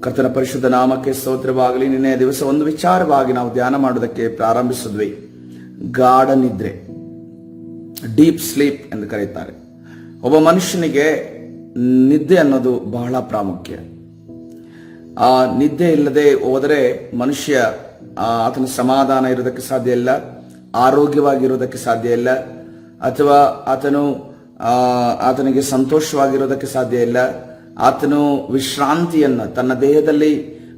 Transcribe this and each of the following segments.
ಕರ್ತನ ಪರಿಶುದ್ಧ ನಾಮಕ್ಕೆ ಸ್ತೋತ್ರವಾಗಲಿ. ನಿನ್ನೆ ದಿವಸ ಒಂದು ವಿಚಾರವಾಗಿ ನಾವು ಧ್ಯಾನ ಮಾಡೋದಕ್ಕೆ ಪ್ರಾರಂಭಿಸಿದ್ವಿ. ಗಾಢ ನಿದ್ರೆ, ಡೀಪ್ ಸ್ಲೀಪ್ ಎಂದು ಕರೆಯುತ್ತಾರೆ. ಒಬ್ಬ ಮನುಷ್ಯನಿಗೆ ನಿದ್ದೆ ಅನ್ನೋದು ಬಹಳ ಪ್ರಾಮುಖ್ಯ. ಆ ನಿದ್ದೆ ಇಲ್ಲದೆ ಹೋದರೆ ಮನುಷ್ಯ ಆತನ ಸಮಾಧಾನ ಇರೋದಕ್ಕೆ ಸಾಧ್ಯ ಇಲ್ಲ, ಆರೋಗ್ಯವಾಗಿರೋದಕ್ಕೆ ಸಾಧ್ಯ ಇಲ್ಲ, ಅಥವಾ ಆತನಿಗೆ ಸಂತೋಷವಾಗಿರೋದಕ್ಕೆ ಸಾಧ್ಯ ಇಲ್ಲ. ಆತನು ವಿಶ್ರಾಂತಿಯನ್ನ, ತನ್ನ ದೇಹದಲ್ಲಿ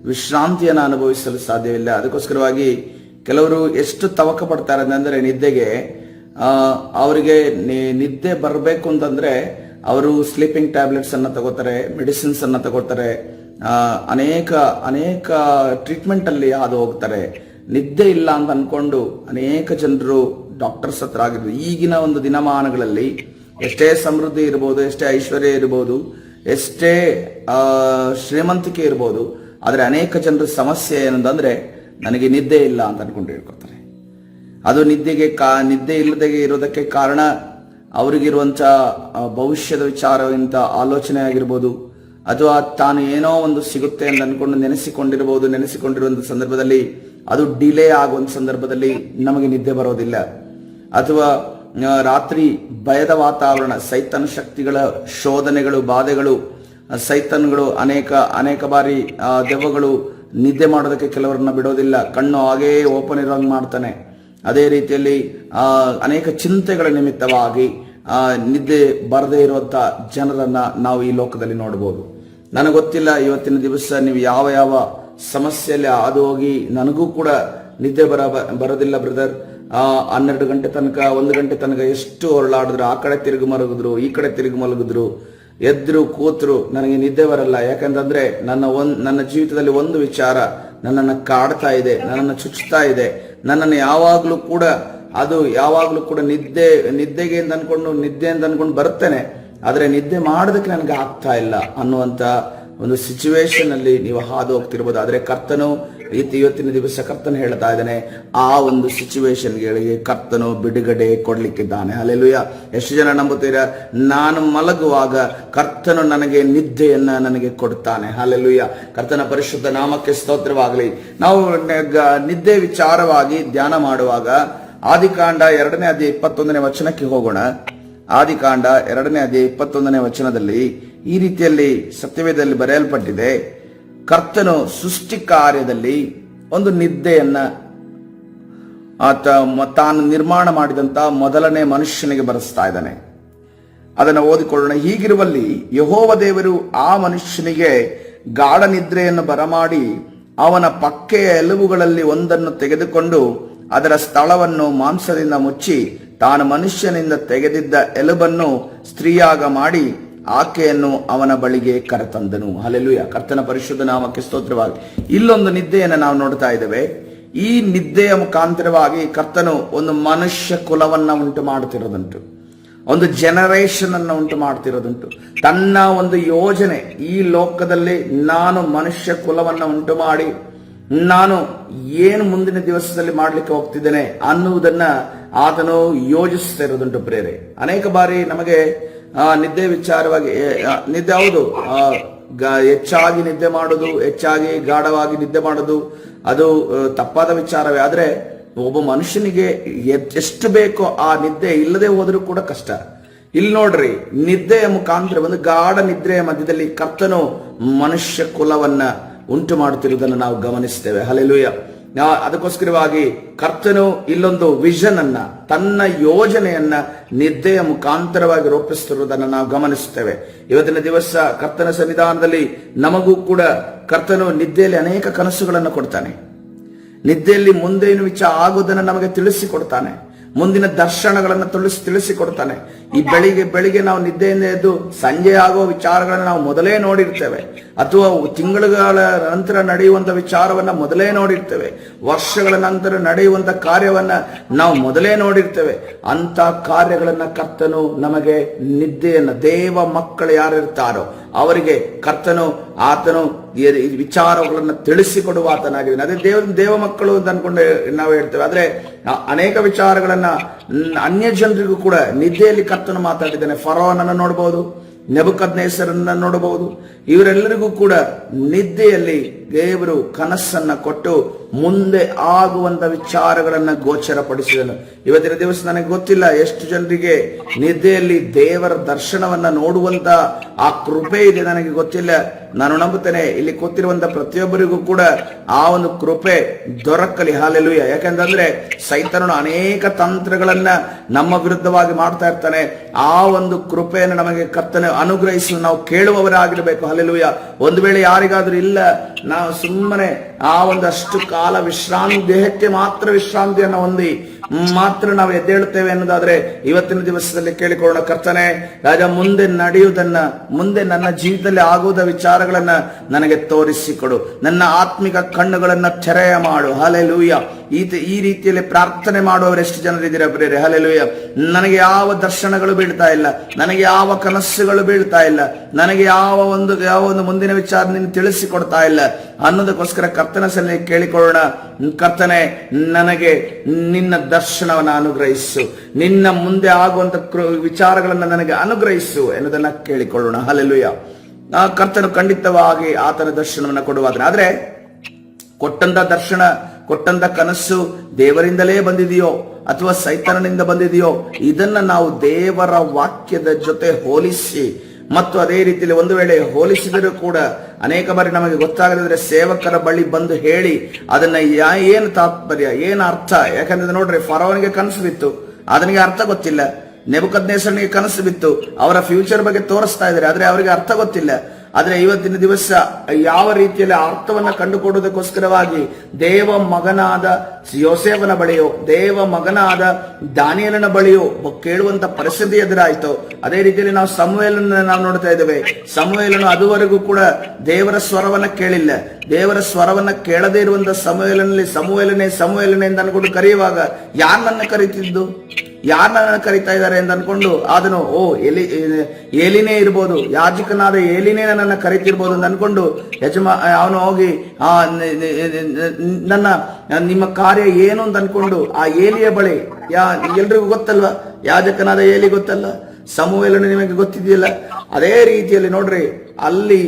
ವಿಶ್ರಾಂತಿಯನ್ನು ಅನುಭವಿಸಲು ಸಾಧ್ಯವಿಲ್ಲ. ಅದಕ್ಕೋಸ್ಕರವಾಗಿ ಕೆಲವರು ಎಷ್ಟು ತವಕ ಪಡ್ತಾರೆ ಅಂದರೆ ನಿದ್ದೆಗೆ, ಅವರಿಗೆ ನಿದ್ದೆ ಬರಬೇಕು ಅಂತಂದ್ರೆ ಅವರು ಸ್ಲೀಪಿಂಗ್ ಟ್ಯಾಬ್ಲೆಟ್ಸ್ ಅನ್ನ ತಗೋತಾರೆ, ಮೆಡಿಸಿನ್ಸ್ ಅನ್ನ ತಗೋತಾರೆ, ಅನೇಕ ಟ್ರೀಟ್ಮೆಂಟ್ ಅಲ್ಲಿ ಹಾದು ಹೋಗ್ತಾರೆ. ನಿದ್ದೆ ಇಲ್ಲ ಅಂತ ಅನ್ಕೊಂಡು ಅನೇಕ ಜನರು ಡಾಕ್ಟರ್ಸ್ ಹತ್ರ ಆಗಿದ್ರು. ಈಗಿನ ಒಂದು ದಿನಮಾನಗಳಲ್ಲಿ ಎಷ್ಟೇ ಸಮೃದ್ಧಿ ಇರಬಹುದು, ಎಷ್ಟೇ ಐಶ್ವರ್ಯ ಇರಬಹುದು, ಎಷ್ಟೇ ಶ್ರೀಮಂತಿಕೆ ಇರಬಹುದು, ಆದರೆ ಅನೇಕ ಜನರ ಸಮಸ್ಯೆ ಏನಂತಂದ್ರೆ ನನಗೆ ನಿದ್ದೆ ಇಲ್ಲ ಅಂತ ಅನ್ಕೊಂಡು ಹೇಳ್ಕೊತಾರೆ. ಅದು ನಿದ್ದೆ ಇಲ್ಲದೆ ಇರೋದಕ್ಕೆ ಕಾರಣ ಅವರಿಗಿರುವಂತ ಭವಿಷ್ಯದ ವಿಚಾರವಂತ ಆಲೋಚನೆ ಆಗಿರ್ಬೋದು, ಅಥವಾ ತಾನು ಏನೋ ಒಂದು ಸಿಗುತ್ತೆ ಅಂತ ಅನ್ಕೊಂಡು ನೆನೆಸಿಕೊಂಡಿರುವಂತ ಸಂದರ್ಭದಲ್ಲಿ ಅದು ಡಿಲೇ ಆಗುವಂತ ಸಂದರ್ಭದಲ್ಲಿ ನಮಗೆ ನಿದ್ದೆ ಬರೋದಿಲ್ಲ. ಅಥವಾ ರಾತ್ರಿ ಭಯದ ವಾತಾವರಣ, ಸೈತಾನ ಶಕ್ತಿಗಳ ಶೋಧನೆಗಳು, ಬಾಧೆಗಳು, ಸೈತಾನ್ಗಳು ಅನೇಕ ಬಾರಿ ದೆವ್ವಗಳು ನಿದ್ದೆ ಮಾಡೋದಕ್ಕೆ ಕೆಲವರನ್ನ ಬಿಡೋದಿಲ್ಲ. ಕಣ್ಣು ಹಾಗೇ ಓಪನ್ ಇರೋಂಗ್ ಮಾಡ್ತಾನೆ. ಅದೇ ರೀತಿಯಲ್ಲಿ ಅನೇಕ ಚಿಂತೆಗಳ ನಿಮಿತ್ತವಾಗಿ ನಿದ್ದೆ ಬರದೇ ಇರುವಂತ ಜನರನ್ನ ನಾವು ಈ ಲೋಕದಲ್ಲಿ ನೋಡಬಹುದು. ನನಗೆ ಗೊತ್ತಿಲ್ಲ ಇವತ್ತಿನ ದಿವಸ ನೀವು ಯಾವ ಸಮಸ್ಯೆಯಲ್ಲಿ ಹಾದು ಹೋಗಿ, ನನಗೂ ಕೂಡ ನಿದ್ದೆ ಬರೋದಿಲ್ಲ ಬ್ರದರ್. 12 ಗಂಟೆ ತನಕ, 1 ಗಂಟೆ ತನಕ ಎಷ್ಟು ಹೊರಳಾಡಿದ್ರು, ಆ ಕಡೆ ತಿರುಗಿ ಮಲಗಿದ್ರು, ಈ ಕಡೆ ತಿರುಗಿ ಮಲಗಿದ್ರು, ಎದ್ರು ಕೂತ್ರು, ನನಗೆ ನಿದ್ದೆ ಬರಲ್ಲ. ಯಾಕಂತಂದ್ರೆ ನನ್ನ ಜೀವಿತದಲ್ಲಿ ಒಂದು ವಿಚಾರ ನನ್ನನ್ನು ಕಾಡ್ತಾ ಇದೆ, ನನ್ನನ್ನು ಚುಚ್ಚುತ್ತಾ ಇದೆ, ನನ್ನನ್ನು ಯಾವಾಗ್ಲೂ ಕೂಡ ನಿದ್ದೆಗೆ ಅಂತ ಅನ್ಕೊಂಡು ಬರ್ತೇನೆ, ಆದ್ರೆ ನಿದ್ದೆ ಮಾಡೋದಕ್ಕೆ ನನಗೆ ಆಗ್ತಾ ಇಲ್ಲ ಅನ್ನುವಂತ ಒಂದು ಸಿಚುವೇಶನ್ ಅಲ್ಲಿ ನೀವು ಹಾದು ಹೋಗ್ತಿರ್ಬೋದು. ಆದ್ರೆ ಕರ್ತನು ಇವತ್ತಿನ ದಿವಸ ಕರ್ತನು ಹೇಳ್ತಾ ಇದ್ದಾನೆ, ಆ ಒಂದು ಸಿಚುವೇಶನ್ಗಳಿಗೆ ಕರ್ತನು ಬಿಡುಗಡೆ ಕೊಡ್ಲಿಕ್ಕಿದ್ದಾನೆ. ಹಲ್ಲೆಲೂಯಾ. ಎಷ್ಟು ಜನ ನಂಬುತ್ತೀರಾ? ನಾನು ಮಲಗುವಾಗ ಕರ್ತನು ನನಗೆ ನಿದ್ದೆಯನ್ನ ನನಗೆ ಕೊಡ್ತಾನೆ. ಹಲ್ಲೆಲೂಯಾ. ಕರ್ತನ ಪರಿಶುದ್ಧ ನಾಮಕ್ಕೆ ಸ್ತೋತ್ರವಾಗಲಿ. ನಾವು ನಿದ್ದೆ ವಿಚಾರವಾಗಿ ಧ್ಯಾನ ಮಾಡುವಾಗ ಆದಿಕಾಂಡ 2ನೇ ಅಧ್ಯಾಯ 21ನೇ ವಚನಕ್ಕೆ ಹೋಗೋಣ. ಆದಿಕಾಂಡ 2ನೇ ಅಧ್ಯಾಯ 21ನೇ ವಚನದಲ್ಲಿ ಈ ರೀತಿಯಲ್ಲಿ ಸತ್ಯವೇದದಲ್ಲಿ ಬರೆಯಲ್ಪಟ್ಟಿದೆ, ಕರ್ತನು ಸೃಷ್ಟಿ ಕಾರ್ಯದಲ್ಲಿ ಒಂದು ನಿದ್ದೆಯನ್ನ ತಾನು ನಿರ್ಮಾಣ ಮಾಡಿದಂತ ಮೊದಲನೇ ಮನುಷ್ಯನಿಗೆ ಬರೆಸ್ತಾ ಇದ್ದಾನೆ. ಅದನ್ನು ಓದಿಕೊಳ್ಳೋಣ. ಹೀಗಿರುವಲ್ಲಿ ಯೆಹೋವ ದೇವರು ಆ ಮನುಷ್ಯನಿಗೆ ಗಾಢ ನಿದ್ರೆಯನ್ನು ಬರಮಾಡಿ ಅವನ ಪಕ್ಕೆಯ ಎಲುಬುಗಳಲ್ಲಿ ಒಂದನ್ನು ತೆಗೆದುಕೊಂಡು ಅದರ ಸ್ಥಳವನ್ನು ಮಾಂಸದಿಂದ ಮುಚ್ಚಿ ತಾನು ಮನುಷ್ಯನಿಂದ ತೆಗೆದಿದ್ದ ಎಲುಬನ್ನು ಸ್ತ್ರೀಯಾಗ ಮಾಡಿ ಆಕೆಯನ್ನು ಅವನ ಬಳಿಗೆ ಕರೆತಂದನು. ಹಲ್ಲೆಲೂಯಾ. ಕರ್ತನ ಪರಿಶುದ್ಧ ನಾಮಕ್ಕೆ ಸ್ತೋತ್ರವಾಗಿ. ಇಲ್ಲೊಂದು ನಿದ್ದೆಯನ್ನು ನಾವು ನೋಡ್ತಾ ಇದ್ದೇವೆ. ಈ ನಿದ್ದೆಯ ಮುಖಾಂತರವಾಗಿ ಕರ್ತನು ಒಂದು ಮನುಷ್ಯ ಕುಲವನ್ನ ಉಂಟು ಮಾಡುತ್ತಿರೋದುಂಟು, ಒಂದು ಜನರೇಷನ್ ಅನ್ನು ಉಂಟು ಮಾಡ್ತಿರೋದುಂಟು. ತನ್ನ ಒಂದು ಯೋಜನೆ, ಈ ಲೋಕದಲ್ಲಿ ನಾನು ಮನುಷ್ಯ ಕುಲವನ್ನ ಉಂಟು ಮಾಡಿ ನಾನು ಏನು ಮುಂದಿನ ದಿವಸದಲ್ಲಿ ಮಾಡ್ಲಿಕ್ಕೆ ಹೋಗ್ತಿದ್ದೇನೆ ಅನ್ನುವುದನ್ನ ಆತನು ಯೋಜಿಸ್ತಾ ಇರೋದುಂಟು. ಪ್ರೇರೆ ಅನೇಕ ಬಾರಿ ನಮಗೆ ನಿದ್ದೆ ವಿಚಾರವಾಗಿ ನಿದ್ದೆ, ಹೌದು, ಹೆಚ್ಚಾಗಿ ನಿದ್ದೆ ಮಾಡೋದು, ಹೆಚ್ಚಾಗಿ ಗಾಢವಾಗಿ ನಿದ್ದೆ ಮಾಡೋದು ಅದು ತಪ್ಪಾದ ವಿಚಾರವೇ. ಆದ್ರೆ ಒಬ್ಬ ಮನುಷ್ಯನಿಗೆ ಎಷ್ಟು ಬೇಕೋ ಆ ನಿದ್ದೆ ಇಲ್ಲದೆ ಹೋದರೂ ಕೂಡ ಕಷ್ಟ. ಇಲ್ಲಿ ನೋಡ್ರಿ, ನಿದ್ದೆಯ ಮುಖಾಂತರ ಒಂದು ಗಾಢ ನಿದ್ರೆಯ ಮಧ್ಯದಲ್ಲಿ ಕರ್ತನು ಮನುಷ್ಯ ಕುಲವನ್ನ ಉಂಟು ಮಾಡುತ್ತಿರುವುದನ್ನು ನಾವು ಗಮನಿಸ್ತೇವೆ. ಹಲ್ಲೆಲೂಯಾ. ಅದಕ್ಕೋಸ್ಕರವಾಗಿ ಕರ್ತನು ಇಲ್ಲೊಂದು ವಿಷನ್ ಅನ್ನ, ತನ್ನ ಯೋಜನೆಯನ್ನ ನಿದ್ದೆಯ ಮುಖಾಂತರವಾಗಿ ರೂಪಿಸುತ್ತಿರುವುದನ್ನು ನಾವು ಗಮನಿಸುತ್ತೇವೆ. ಇವತ್ತಿನ ದಿವಸ ಕರ್ತನ ಸನ್ನಿಧಾನದಲ್ಲಿ ನಮಗೂ ಕೂಡ ಕರ್ತನು ನಿದ್ದೆಯಲ್ಲಿ ಅನೇಕ ಕನಸುಗಳನ್ನು ಕೊಡ್ತಾನೆ. ನಿದ್ದೆಯಲ್ಲಿ ಮುಂದೇನು ವಿಚಾರ ಆಗುವುದನ್ನು ನಮಗೆ ತಿಳಿಸಿಕೊಡ್ತಾನೆ. ಮುಂದಿನ ದರ್ಶನಗಳನ್ನು ತಿಳಿಸಿಕೊಡ್ತಾನೆ. ಈ ಬೆಳಿಗ್ಗೆ ನಾವು ನಿದ್ದೆಯಿಂದ ಎದ್ದು ಸಂಜೆ ಆಗೋ ವಿಚಾರಗಳನ್ನು ನಾವು ಮೊದಲೇ ನೋಡಿರ್ತೇವೆ, ಅಥವಾ ತಿಂಗಳುಗಳ ನಂತರ ನಡೆಯುವಂತ ವಿಚಾರವನ್ನ ಮೊದಲೇ ನೋಡಿರ್ತೇವೆ, ವರ್ಷಗಳ ನಂತರ ನಡೆಯುವಂತ ಕಾರ್ಯವನ್ನ ನಾವು ಮೊದಲೇ ನೋಡಿರ್ತೇವೆ. ಅಂತ ಕಾರ್ಯಗಳನ್ನ ಕರ್ತನು ನಮಗೆ ನಿದ್ದೆಯನ್ನ, ದೇವ ಮಕ್ಕಳು ಯಾರಿರ್ತಾರೋ ಅವರಿಗೆ ಕರ್ತನು ಆತನು ವಿಚಾರಗಳನ್ನು ತಿಳಿಸಿಕೊಡುವ ಆತನಾಗಿದೆ. ಅದೇ ದೇವ ಮಕ್ಕಳು ಅಂತ ಅನ್ಕೊಂಡು ನಾವು ಹೇಳ್ತೇವೆ. ಆದ್ರೆ ಅನೇಕ ವಿಚಾರಗಳನ್ನ ಅನ್ಯ ಜನರಿಗೂ ಕೂಡ ನಿದ್ದೆಯಲ್ಲಿ ಕರ್ತನು ಮಾತಾಡಿದ್ದಾನೆ. ಫರೋನನ್ನು ನೋಡಬಹುದು, ನೆಬೂಕದ್ನೆಚ್ಚರನ್ನ ನೋಡಬಹುದು. ಇವರೆಲ್ಲರಿಗೂ ಕೂಡ ನಿದ್ದೆಯಲ್ಲಿ ದೇವರು ಕನಸನ್ನ ಕೊಟ್ಟು ಮುಂದೆ ಆಗುವಂತ ವಿಚಾರಗಳನ್ನ ಗೋಚರಪಡಿಸಿದನು. ಇವತ್ತಿನ ದಿವಸ ನನಗೆ ಗೊತ್ತಿಲ್ಲ ಎಷ್ಟು ಜನರಿಗೆ ನಿದ್ದೆಯಲ್ಲಿ ದೇವರ ದರ್ಶನವನ್ನ ನೋಡುವಂತ ಆ ಕೃಪೆ ಇದೆ, ನನಗೆ ಗೊತ್ತಿಲ್ಲ. ನಾನು ನಂಬುತ್ತೇನೆ ಇಲ್ಲಿ ಕೂತಿರುವಂತ ಪ್ರತಿಯೊಬ್ಬರಿಗೂ ಕೂಡ ಆ ಒಂದು ಕೃಪೆ ದೊರಕಲಿ. ಹಾಲೆಲೂಯ. ಯಾಕಂತಂದ್ರೆ ಸೈತಾನನು ಅನೇಕ ತಂತ್ರಗಳನ್ನ ನಮ್ಮ ವಿರುದ್ಧವಾಗಿ ಮಾಡ್ತಾ ಇರ್ತಾನೆ. ಆ ಒಂದು ಕೃಪೆಯನ್ನು ನಮಗೆ ಕರ್ತನೆ ಅನುಗ್ರಹಿಸಲು ನಾವು ಕೇಳುವವರಾಗಿರ್ಬೇಕು. ಹಾಲೆಲೂಯ. ಒಂದು ವೇಳೆ ಯಾರಿಗಾದ್ರೂ ಇಲ್ಲ, ನಾವು ಸುಮ್ಮನೆ ಆ ಒಂದಷ್ಟು ಕಾಲ ವಿಶ್ರಾಂತಿ, ದೇಹಕ್ಕೆ ಮಾತ್ರ ವಿಶ್ರಾಂತಿಯನ್ನು ಹೊಂದಿ ಮಾತ್ರ ನಾವು ಎದ್ದೇಳುತ್ತೇವೆ ಅನ್ನೋದಾದ್ರೆ ಇವತ್ತಿನ ದಿವಸದಲ್ಲಿ ಕೇಳಿಕೊಳ್ಳೋಣ, ಕರ್ತನೆ ರಾಜ ಮುಂದೆ ನಡೆಯುವುದನ್ನ, ಮುಂದೆ ನನ್ನ ಜೀವಿತದಲ್ಲಿ ಆಗುವುದ ವಿಚಾರಗಳನ್ನ ನನಗೆ ತೋರಿಸಿಕೊಡು. ನನ್ನ ಆತ್ಮಿಕ ಕಣ್ಣುಗಳನ್ನ ತೆರೆಯ ಮಾಡು. ಹಾಲೆಲೂಯ. ಈ ರೀತಿಯಲ್ಲಿ ಪ್ರಾರ್ಥನೆ ಮಾಡುವವರು ಎಷ್ಟು ಜನರಿದ್ದೀರಾ ಪ್ರಿಯರೇ? ಹಾಲೆಲೂಯ. ನನಗೆ ಯಾವ ದರ್ಶನಗಳು ಬೀಳ್ತಾ ಇಲ್ಲ, ನನಗೆ ಯಾವ ಕನಸುಗಳು ಬೀಳ್ತಾ ಇಲ್ಲ, ನನಗೆ ಯಾವ ಒಂದು ಮುಂದಿನ ವಿಚಾರ ನೀನು ತಿಳಿಸಿಕೊಡ್ತಾ ಇಲ್ಲ ಅನ್ನೋದಕ್ಕೋಸ್ಕರ ಕರ್ತನ ಸನ್ನಿಧಿಯಲ್ಲಿ ಕೇಳಿಕೊಳ್ಳೋಣ, ಕರ್ತನೆ ನನಗೆ ನಿನ್ನ ದರ್ಶನವನ್ನು ಅನುಗ್ರಹಿಸು, ನಿನ್ನ ಮುಂದೆ ಆಗುವಂತ ವಿಚಾರಗಳನ್ನ ನನಗೆ ಅನುಗ್ರಹಿಸು ಎನ್ನುವುದನ್ನ ಕೇಳಿಕೊಳ್ಳೋಣ. ಹಾಲೆಲೂಯ. ಕರ್ತನು ಖಂಡಿತವಾಗಿ ಆತನ ದರ್ಶನವನ್ನು ಕೊಡುವಾದ್ರೆ, ಆದ್ರೆ ಕೊಟ್ಟಂತ ದರ್ಶನ, ಕೊಟ್ಟಂತ ಕನಸು ದೇವರಿಂದಲೇ ಬಂದಿದೆಯೋ ಅಥವಾ ಸೈತಾನನಿಂದ ಬಂದಿದೆಯೋ ಇದನ್ನ ನಾವು ದೇವರ ವಾಕ್ಯದ ಜೊತೆ ಹೋಲಿಸಿ, ಮತ್ತು ಅದೇ ರೀತಿಯಲ್ಲಿ ಒಂದು ವೇಳೆ ಹೋಲಿಸಿದರೂ ಕೂಡ ಅನೇಕ ಬಾರಿ ನಮಗೆ ಗೊತ್ತಾಗದಿದ್ರೆ ಸೇವಕರ ಬಳಿ ಬಂದು ಹೇಳಿ ಅದನ್ನ ಏನು ತಾತ್ಪರ್ಯ, ಏನು ಅರ್ಥ. ಯಾಕಂದ್ರೆ ನೋಡ್ರಿ, ಫರೋವನಿಗೆ ಕನಸು ಬಿತ್ತು, ಅದನಿಗೆ ಅರ್ಥ ಗೊತ್ತಿಲ್ಲ. ನೆಬೂಕದ್ನೆಚ್ಚರನಿಗೆ ಕನಸು ಬಿತ್ತು, ಅವರ ಫ್ಯೂಚರ್ ಬಗ್ಗೆ ತೋರಿಸ್ತಾ ಇದ್ದಾರೆ, ಆದ್ರೆ ಅವರಿಗೆ ಅರ್ಥ ಗೊತ್ತಿಲ್ಲ. ಆದ್ರೆ ಇವತ್ತಿನ ದಿವಸ ಯಾವ ರೀತಿಯಲ್ಲಿ ಅರ್ಥವನ್ನ ಕಂಡುಕೊಡುವುದಕ್ಕೋಸ್ಕರವಾಗಿ ದೇವ ಮಗನಾದ ಯೋಸೇಫನ ಬಳಿಯೋ, ದೇವ ಮಗನಾದ ದಾನಿಯೇಲನ ಬಳಿಯೋ ಕೇಳುವಂತ ಪರಿಸ್ಥಿತಿ ಎದುರಾಯ್ತು. ಅದೇ ರೀತಿಯಲ್ಲಿ ನಾವು ಸಮುವೇಲನ ನಾವು ನೋಡ್ತಾ ಇದ್ದೇವೆ. ಸಮುವೇಲನು ಅದುವರೆಗೂ ಕೂಡ ದೇವರ ಸ್ವರವನ್ನ ಕೇಳಿಲ್ಲ. ದೇವರ ಸ್ವರವನ್ನ ಕೇಳದೇ ಇರುವಂತ ಸಮುವೇಲನಲ್ಲಿ ಸಮುವೇಲನೇ ಸಮುವೇಲನೇ ಅಂತ ಅನ್ಕೊಂಡು ಕರೆಯುವಾಗ ಯಾರು ನನ್ನ ಕರೀತಿದ್ದು, ಯಾರು ನನ್ನ ಕರೀತಾ ಇದ್ದಾರೆ ಅಂತ ಅನ್ಕೊಂಡು ಅದನ್ನು ಏಲಿನೇ ಇರ್ಬೋದು, ಯಾಜಕನಾದ ಏಲಿನೇ ನನ್ನ ಕರೀತಿರ್ಬೋದು ಅಂತ ಅನ್ಕೊಂಡು ಅವನು ಹೋಗಿ ನಿಮ್ಮ ಕಾರ್ಯ ಏನು ಅಂತ ಅನ್ಕೊಂಡು ಆ ಏಲಿಯ ಬಳಿ, ಎಲ್ರಿಗೂ ಗೊತ್ತಲ್ವಾ, ಯಾಜಕನಾದ ಏಲಿ ಗೊತ್ತಲ್ಲ, ಸಮುವೇಲನು ನಿಮಗೆ ಗೊತ್ತಿದೆಯಲ್ಲ. ಅದೇ ರೀತಿಯಲ್ಲಿ ನೋಡ್ರಿ, ಅಲ್ಲಿ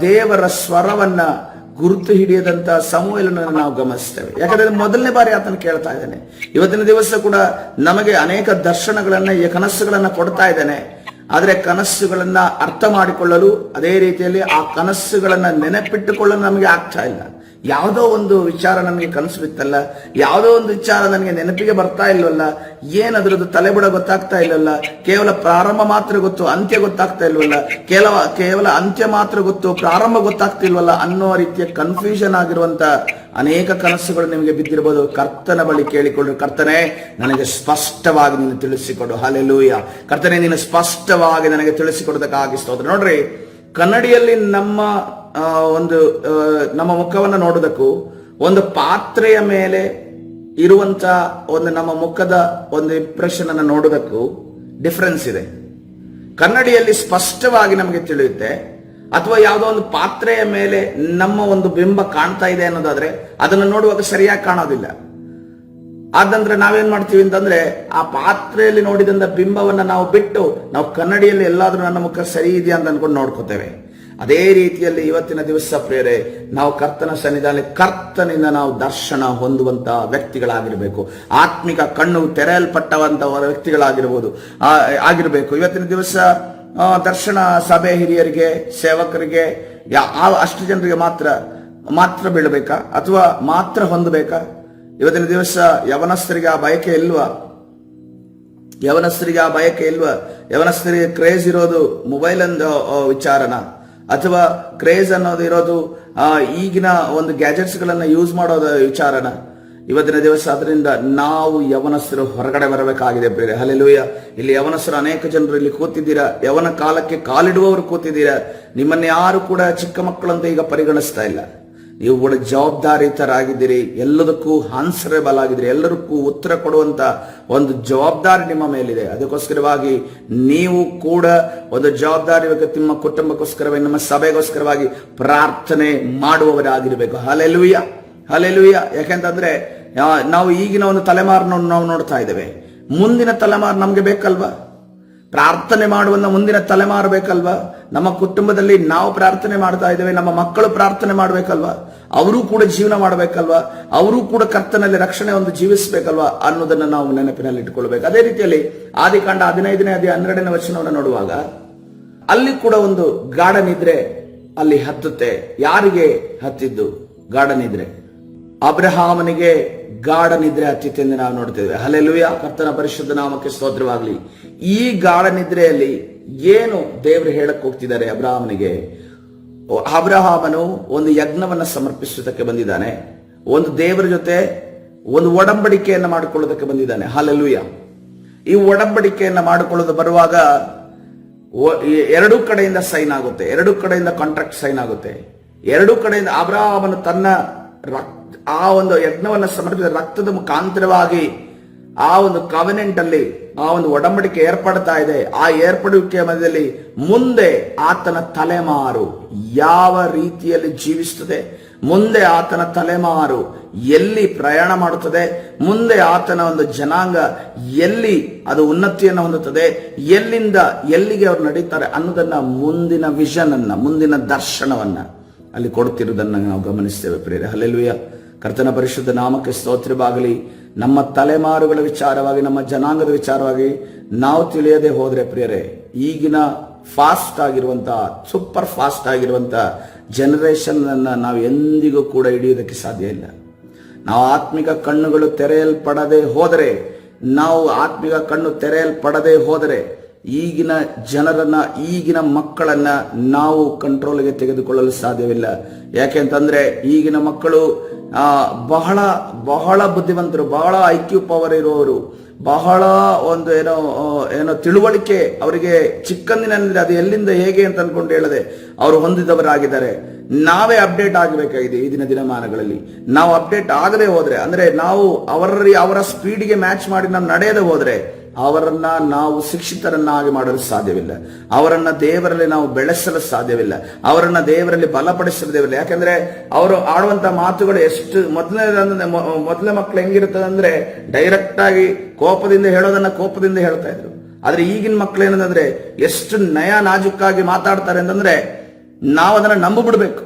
ದೇವರ ಸ್ವರವನ್ನ ಗುರುತು ಹಿಡಿಯದಂತ ಸಮುವೇಲನನ್ನು ನಾವು ಗಮನಿಸ್ತೇವೆ. ಯಾಕಂದ್ರೆ ಮೊದಲನೇ ಬಾರಿ ಆತನ ಕೇಳ್ತಾ ಇದ್ದಾನೆ. ಇವತ್ತಿನ ದಿವಸ ಕೂಡ ನಮಗೆ ಅನೇಕ ದರ್ಶನಗಳನ್ನ, ಕನಸುಗಳನ್ನ ಕೊಡ್ತಾ ಇದ್ದಾನೆ. ಆದ್ರೆ ಕನಸುಗಳನ್ನ ಅರ್ಥ ಮಾಡಿಕೊಳ್ಳಲು, ಅದೇ ರೀತಿಯಲ್ಲಿ ಆ ಕನಸುಗಳನ್ನ ನೆನಪಿಟ್ಟುಕೊಳ್ಳಲು ನಮಗೆ ಆಗ್ತಾ ಇಲ್ಲ. ಯಾವುದೋ ಒಂದು ವಿಚಾರ ನನಗೆ ಕನಸು ಬಿತ್ತಲ್ಲ, ಯಾವುದೋ ಒಂದು ವಿಚಾರ ನನಗೆ ನೆನಪಿಗೆ ಬರ್ತಾ ಇಲ್ವಲ್ಲ, ಏನದ್ರದ್ದು ತಲೆಬುಡ ಗೊತ್ತಾಗ್ತಾ ಇಲ್ಲವಲ್ಲ, ಕೇವಲ ಪ್ರಾರಂಭ ಮಾತ್ರ ಗೊತ್ತು, ಅಂತ್ಯ ಗೊತ್ತಾಗ್ತಾ ಇಲ್ವಲ್ಲ, ಕೇವಲ ಅಂತ್ಯ ಮಾತ್ರ ಗೊತ್ತು, ಪ್ರಾರಂಭ ಗೊತ್ತಾಗ್ತಿಲ್ವಲ್ಲ ಅನ್ನೋ ರೀತಿಯ ಕನ್ಫ್ಯೂಷನ್ ಆಗಿರುವಂತ ಅನೇಕ ಕನಸುಗಳು ನಿಮಗೆ ಬಿದ್ದಿರಬಹುದು. ಕರ್ತನ ಬಳಿ ಕೇಳಿಕೊಳ್ಳಿ, ಕರ್ತನೆ ನನಗೆ ಸ್ಪಷ್ಟವಾಗಿ ನೀನು ತಿಳಿಸಿಕೊಡು. ಹಾಲೆಲೂಯ. ಕರ್ತನೆ ನೀನು ಸ್ಪಷ್ಟವಾಗಿ ನನಗೆ ತಿಳಿಸಿಕೊಡೋದಕ್ಕಾಗಿ ಸ್ತೋತ್ರ. ನೋಡ್ರಿ, ಕನ್ನಡಿಯಲ್ಲಿ ನಮ್ಮ ಮುಖವನ್ನು ನೋಡೋದಕ್ಕೂ ಒಂದು ಪಾತ್ರೆಯ ಮೇಲೆ ಇರುವಂತ ಒಂದು ನಮ್ಮ ಮುಖದ ಒಂದು ಇಂಪ್ರೆಷನ್ ಅನ್ನು ನೋಡೋದಕ್ಕೂ ಡಿಫರೆನ್ಸ್ ಇದೆ. ಕನ್ನಡಿಯಲ್ಲಿ ಸ್ಪಷ್ಟವಾಗಿ ನಮಗೆ ತಿಳಿಯುತ್ತೆ, ಅಥವಾ ಯಾವುದೋ ಒಂದು ಪಾತ್ರೆಯ ಮೇಲೆ ನಮ್ಮ ಒಂದು ಬಿಂಬ ಕಾಣ್ತಾ ಇದೆ ಅನ್ನೋದಾದ್ರೆ ಅದನ್ನು ನೋಡುವಾಗ ಸರಿಯಾಗಿ ಕಾಣೋದಿಲ್ಲ. ಆದಂದ್ರೆ ನಾವೇನ್ ಮಾಡ್ತೀವಿ ಅಂತಂದ್ರೆ ಆ ಪಾತ್ರೆಯಲ್ಲಿ ನೋಡಿದಂತ ಬಿಂಬವನ್ನ ನಾವು ಬಿಟ್ಟು ನಾವು ಕನ್ನಡಿಯಲ್ಲಿ ಎಲ್ಲಾದ್ರೂ ನನ್ನ ಮುಖ ಸರಿ ಇದೆಯಾ ಅಂತ ಅನ್ಕೊಂಡು ನೋಡ್ಕೋತೇವೆ. ಅದೇ ರೀತಿಯಲ್ಲಿ ಇವತ್ತಿನ ದಿವಸ ಪ್ರಿಯರೇ, ನಾವು ಕರ್ತನ ಸನ್ನಿಧಾನದಲ್ಲಿ ಕರ್ತನಿಂದ ನಾವು ದರ್ಶನ ಹೊಂದುವಂತ ವ್ಯಕ್ತಿಗಳಾಗಿರ್ಬೇಕು. ಆತ್ಮಿಕ ಕಣ್ಣು ತೆರೆಯಲ್ಪಟ್ಟವಂತ ವ್ಯಕ್ತಿಗಳಾಗಿರ್ಬೋದು ಆಗಿರ್ಬೇಕು. ಇವತ್ತಿನ ದಿವಸ ದರ್ಶನ ಸಭೆ ಹಿರಿಯರಿಗೆ, ಸೇವಕರಿಗೆ, ಅಷ್ಟು ಜನರಿಗೆ ಮಾತ್ರ ಬೀಳಬೇಕಾ ಅಥವಾ ಮಾತ್ರ ಹೊಂದಬೇಕಾ? ಇವತ್ತಿನ ದಿವಸ ಯವನಸ್ಥರಿಗೆ ಆ ಬಯಕೆ ಇಲ್ವಾ? ಯವನಸ್ಥರಿಗೆ ಕ್ರೇಜ್ ಇರೋದು ಮೊಬೈಲ್ ಅಂದ ವಿಚಾರನ, ಅಥವಾ ಕ್ರೇಜ್ ಅನ್ನೋದು ಇರೋದು ಈಗಿನ ಒಂದು ಗ್ಯಾಜೆಟ್ಸ್ ಗಳನ್ನ ಯೂಸ್ ಮಾಡೋದ ವಿಚಾರನ? ಇವತ್ತಿನ ದಿವಸ ಅದರಿಂದ ನಾವು ಯವನಸ್ಥರು ಹೊರಗಡೆ ಬರಬೇಕಾಗಿದೆ ಪ್ರಿಯರೇ. ಹಲ್ಲೆಲೂಯಾ. ಇಲ್ಲಿ ಯವನಸ್ಥರು ಅನೇಕ ಜನರು ಇಲ್ಲಿ ಕೂತಿದ್ದೀರಾ, ಯವನ ಕಾಲಕ್ಕೆ ಕಾಲಿಡುವವರು ಕೂತಿದ್ದೀರಾ. ನಿಮ್ಮನ್ನ ಯಾರು ಕೂಡ ಚಿಕ್ಕ ಮಕ್ಕಳಂತ ಈಗ ಪರಿಗಣಿಸ್ತಾ ಇಲ್ಲ. ನೀವು ಕೂಡ ಜವಾಬ್ದಾರಿತರಾಗಿದ್ದೀರಿ, ಎಲ್ಲದಕ್ಕೂ ಆನ್ಸರೇಬಲ್ ಆಗಿದ್ದೀರಿ, ಎಲ್ಲರಿಗೂ ಉತ್ತರ ಕೊಡುವಂತ ಒಂದು ಜವಾಬ್ದಾರಿ ನಿಮ್ಮ ಮೇಲಿದೆ. ಅದಕ್ಕೋಸ್ಕರವಾಗಿ ನೀವು ಕೂಡ ಒಂದು ಜವಾಬ್ದಾರಿ, ನಿಮ್ಮ ಕುಟುಂಬಕ್ಕೋಸ್ಕರವಾಗಿ, ನಮ್ಮ ಸಭೆಗೋಸ್ಕರವಾಗಿ ಪ್ರಾರ್ಥನೆ ಮಾಡುವವರಾಗಿರ್ಬೇಕು. Hallelujah, hallelujah. ಯಾಕೆಂತಂದ್ರೆ ನಾವು ಈಗಿನ ಒಂದು ತಲೆಮಾರನ್ನು ನಾವು ನೋಡ್ತಾ ಇದ್ದೇವೆ. ಮುಂದಿನ ತಲೆಮಾರು ನಮ್ಗೆ ಬೇಕಲ್ವಾ? ಪ್ರಾರ್ಥನೆ ಮಾಡುವ ಮುಂದಿನ ತಲೆಮಾರು ಬೇಕಲ್ವಾ? ನಮ್ಮ ಕುಟುಂಬದಲ್ಲಿ ನಾವು ಪ್ರಾರ್ಥನೆ ಮಾಡ್ತಾ ಇದ್ದೇವೆ, ನಮ್ಮ ಮಕ್ಕಳು ಪ್ರಾರ್ಥನೆ ಮಾಡ್ಬೇಕಲ್ವಾ? ಅವರೂ ಕೂಡ ಜೀವನ ಮಾಡಬೇಕಲ್ವಾ? ಅವರೂ ಕೂಡ ಕರ್ತನಲ್ಲಿ ರಕ್ಷಣೆ ಒಂದು ಜೀವಿಸಬೇಕಲ್ವಾ ಅನ್ನೋದನ್ನ ನಾವು ನೆನಪಿನಲ್ಲಿ ಇಟ್ಟುಕೊಳ್ಬೇಕು. ಅದೇ ರೀತಿಯಲ್ಲಿ ಆದಿಕಾಂಡ 15ನೇ ಅಧ್ಯಾಯ 12ನೇ ವಚನವನ್ನು ನೋಡುವಾಗ ಅಲ್ಲಿ ಕೂಡ ಒಂದು ಗಾಢ ನಿದ್ರೆ ಅಲ್ಲಿ ಹತ್ತುತ್ತೆ. ಯಾರಿಗೆ ಹತ್ತಿದ್ದು ಗಾಢ ನಿದ್ರೆ? ಅಬ್ರಹಾಮನಿಗೆ ಗಾಢ ನಿದ್ರೆ ಹತ್ತಿತ್ತು ಎಂದು ನಾವು ನೋಡ್ತೇವೆ. ಹಲ್ಲೆಲೂಯಾ, ಕರ್ತನ ಪರಿಶುದ್ಧ ನಾಮಕ್ಕೆ ಸ್ತೋತ್ರವಾಗಲಿ. ಈ ಗಾಢ ನಿದ್ರೆಯಲ್ಲಿ ಏನು ದೇವರು ಹೇಳಕ್ ಹೋಗ್ತಿದ್ದಾರೆ ಅಬ್ರಹಾಮನಿಗೆ? ಅಬ್ರಹಾಮನು ಒಂದು ಯಜ್ಞವನ್ನ ಸಮರ್ಪಿಸುವುದಕ್ಕೆ ಬಂದಿದ್ದಾನೆ, ಒಂದು ದೇವರ ಜೊತೆ ಒಂದು ಒಡಂಬಡಿಕೆಯನ್ನ ಮಾಡಿಕೊಳ್ಳೋದಕ್ಕೆ ಬಂದಿದ್ದಾನೆ. ಹಲ್ಲೆಲೂಯಾ. ಈ ಒಡಂಬಡಿಕೆಯನ್ನ ಮಾಡಿಕೊಳ್ಳೋದು ಬರುವಾಗ ಎರಡೂ ಕಡೆಯಿಂದ ಸೈನ್ ಆಗುತ್ತೆ, ಎರಡೂ ಕಡೆಯಿಂದ ಕಾಂಟ್ರಾಕ್ಟ್ ಸೈನ್ ಆಗುತ್ತೆ. ಎರಡೂ ಕಡೆಯಿಂದ ಅಬ್ರಹಾಮನು ತನ್ನ ಆ ಒಂದು ಯಜ್ಞವನ್ನು ಸಮರ್ಪಿಸಿದ ರಕ್ತದ ಮುಖಾಂತರವಾಗಿ ಆ ಒಂದು ಕವೆನೆಂಟ್ ಅಲ್ಲಿ ಆ ಒಂದು ಒಡಂಬಡಿಕೆ ಏರ್ಪಡ್ತಾ ಇದೆ. ಆ ಏರ್ಪಡುವಿಕೆಯ ಮಧ್ಯದಲ್ಲಿ ಮುಂದೆ ಆತನ ತಲೆಮಾರು ಯಾವ ರೀತಿಯಲ್ಲಿ ಜೀವಿಸುತ್ತದೆ, ಮುಂದೆ ಆತನ ತಲೆಮಾರು ಎಲ್ಲಿ ಪ್ರಯಾಣ ಮಾಡುತ್ತದೆ, ಮುಂದೆ ಆತನ ಒಂದು ಜನಾಂಗ ಎಲ್ಲಿ ಅದು ಉನ್ನತಿಯನ್ನು ಹೊಂದುತ್ತದೆ, ಎಲ್ಲಿಂದ ಎಲ್ಲಿಗೆ ಅವರು ನಡೀತಾರೆ ಅನ್ನೋದನ್ನ ಮುಂದಿನ ವಿಷನ್ ಅನ್ನ, ಮುಂದಿನ ದರ್ಶನವನ್ನ ಅಲ್ಲಿ ಕೊಡುತ್ತಿರುವುದನ್ನು ನಾವು ಗಮನಿಸ್ತೇವೆ ಪ್ರಿಯರೇ. ಹಲ್ಲೆಲೂಯಾ, ಕರ್ತನ ಪರಿಶುದ್ಧ ನಾಮಕ್ಕೆ ಸ್ತೋತ್ರವಾಗಲಿ. ನಮ್ಮ ತಲೆಮಾರುಗಳ ವಿಚಾರವಾಗಿ, ನಮ್ಮ ಜನಾಂಗದ ವಿಚಾರವಾಗಿ ನಾವು ತಿಳಿಯದೆ ಹೋದ್ರೆ ಪ್ರಿಯರೇ, ಈಗಿನ ಫಾಸ್ಟ್ ಆಗಿರುವಂತ, ಸೂಪರ್ ಫಾಸ್ಟ್ ಆಗಿರುವಂತ ಜನರೇಷನ್ ಅನ್ನ ನಾವು ಎಂದಿಗೂ ಕೂಡ ಹಿಡಿಯುವುದಕ್ಕೆ ಸಾಧ್ಯ ಇಲ್ಲ. ನಾವು ಆತ್ಮಿಕ ಕಣ್ಣುಗಳು ತೆರೆಯಲ್ಪಡದೆ ಹೋದರೆ, ನಾವು ಆತ್ಮಿಕ ಕಣ್ಣು ತೆರೆಯಲ್ಪಡದೆ ಹೋದರೆ ಈಗಿನ ಜನರನ್ನ, ಈಗಿನ ಮಕ್ಕಳನ್ನ ನಾವು ಕಂಟ್ರೋಲ್ಗೆ ತೆಗೆದುಕೊಳ್ಳಲು ಸಾಧ್ಯವಿಲ್ಲ. ಯಾಕೆಂತಂದ್ರೆ ಈಗಿನ ಮಕ್ಕಳು ಬಹಳ ಬಹಳ ಬುದ್ಧಿವಂತರು, ಬಹಳ ಐಕ್ಯೂ ಪವರ್ ಇರುವವರು, ಬಹಳ ಒಂದು ಏನೋ ತಿಳುವಳಿಕೆ ಅವರಿಗೆ ಚಿಕ್ಕಂದಿನಲ್ಲಿ ಅದು ಎಲ್ಲಿಂದ ಹೇಗೆ ಅಂತ ಅನ್ಕೊಂಡು ಹೇಳದೆ ಅವರು ಹೊಂದಿದವರಾಗಿದ್ದಾರೆ. ನಾವೇ ಅಪ್ಡೇಟ್ ಆಗಬೇಕಾಗಿದೆ ಈ ದಿನಮಾನಗಳಲ್ಲಿ. ನಾವು ಅಪ್ಡೇಟ್ ಆಗದೆ ಹೋದ್ರೆ, ಅಂದ್ರೆ ನಾವು ಅವರ ಸ್ಪೀಡ್ಗೆ ಮ್ಯಾಚ್ ಮಾಡಿ ನಾವು ನಡೆಯದೆ ಹೋದ್ರೆ ಅವರನ್ನ ನಾವು ಶಿಕ್ಷಿತರನ್ನಾಗಿ ಮಾಡಲು ಸಾಧ್ಯವಿಲ್ಲ, ಅವರನ್ನ ದೇವರಲ್ಲಿ ನಾವು ಬೆಳೆಸಲು ಸಾಧ್ಯವಿಲ್ಲ, ಅವರನ್ನ ದೇವರಲ್ಲಿ ಬಲಪಡಿಸಲು ಯಾಕಂದ್ರೆ ಅವರು ಆಡುವಂತ ಮಾತುಗಳು ಎಷ್ಟು ಮೊದಲನೇ ಮಕ್ಕಳು ಹೆಂಗಿರ್ತದೆ ಅಂದ್ರೆ ಡೈರೆಕ್ಟ್ ಆಗಿ ಕೋಪದಿಂದ ಹೇಳೋದನ್ನ ಕೋಪದಿಂದ ಹೇಳ್ತಾ ಇದ್ರು. ಆದ್ರೆ ಈಗಿನ ಮಕ್ಕಳು ಏನಂದ್ರೆ ಎಷ್ಟು ನಯ ನಾಜುಕಾಗಿ ಮಾತಾಡ್ತಾರೆ ಅಂತಂದ್ರೆ ನಾವು ಅದನ್ನ ನಂಬಿಬಿಡ್ಬೇಕು,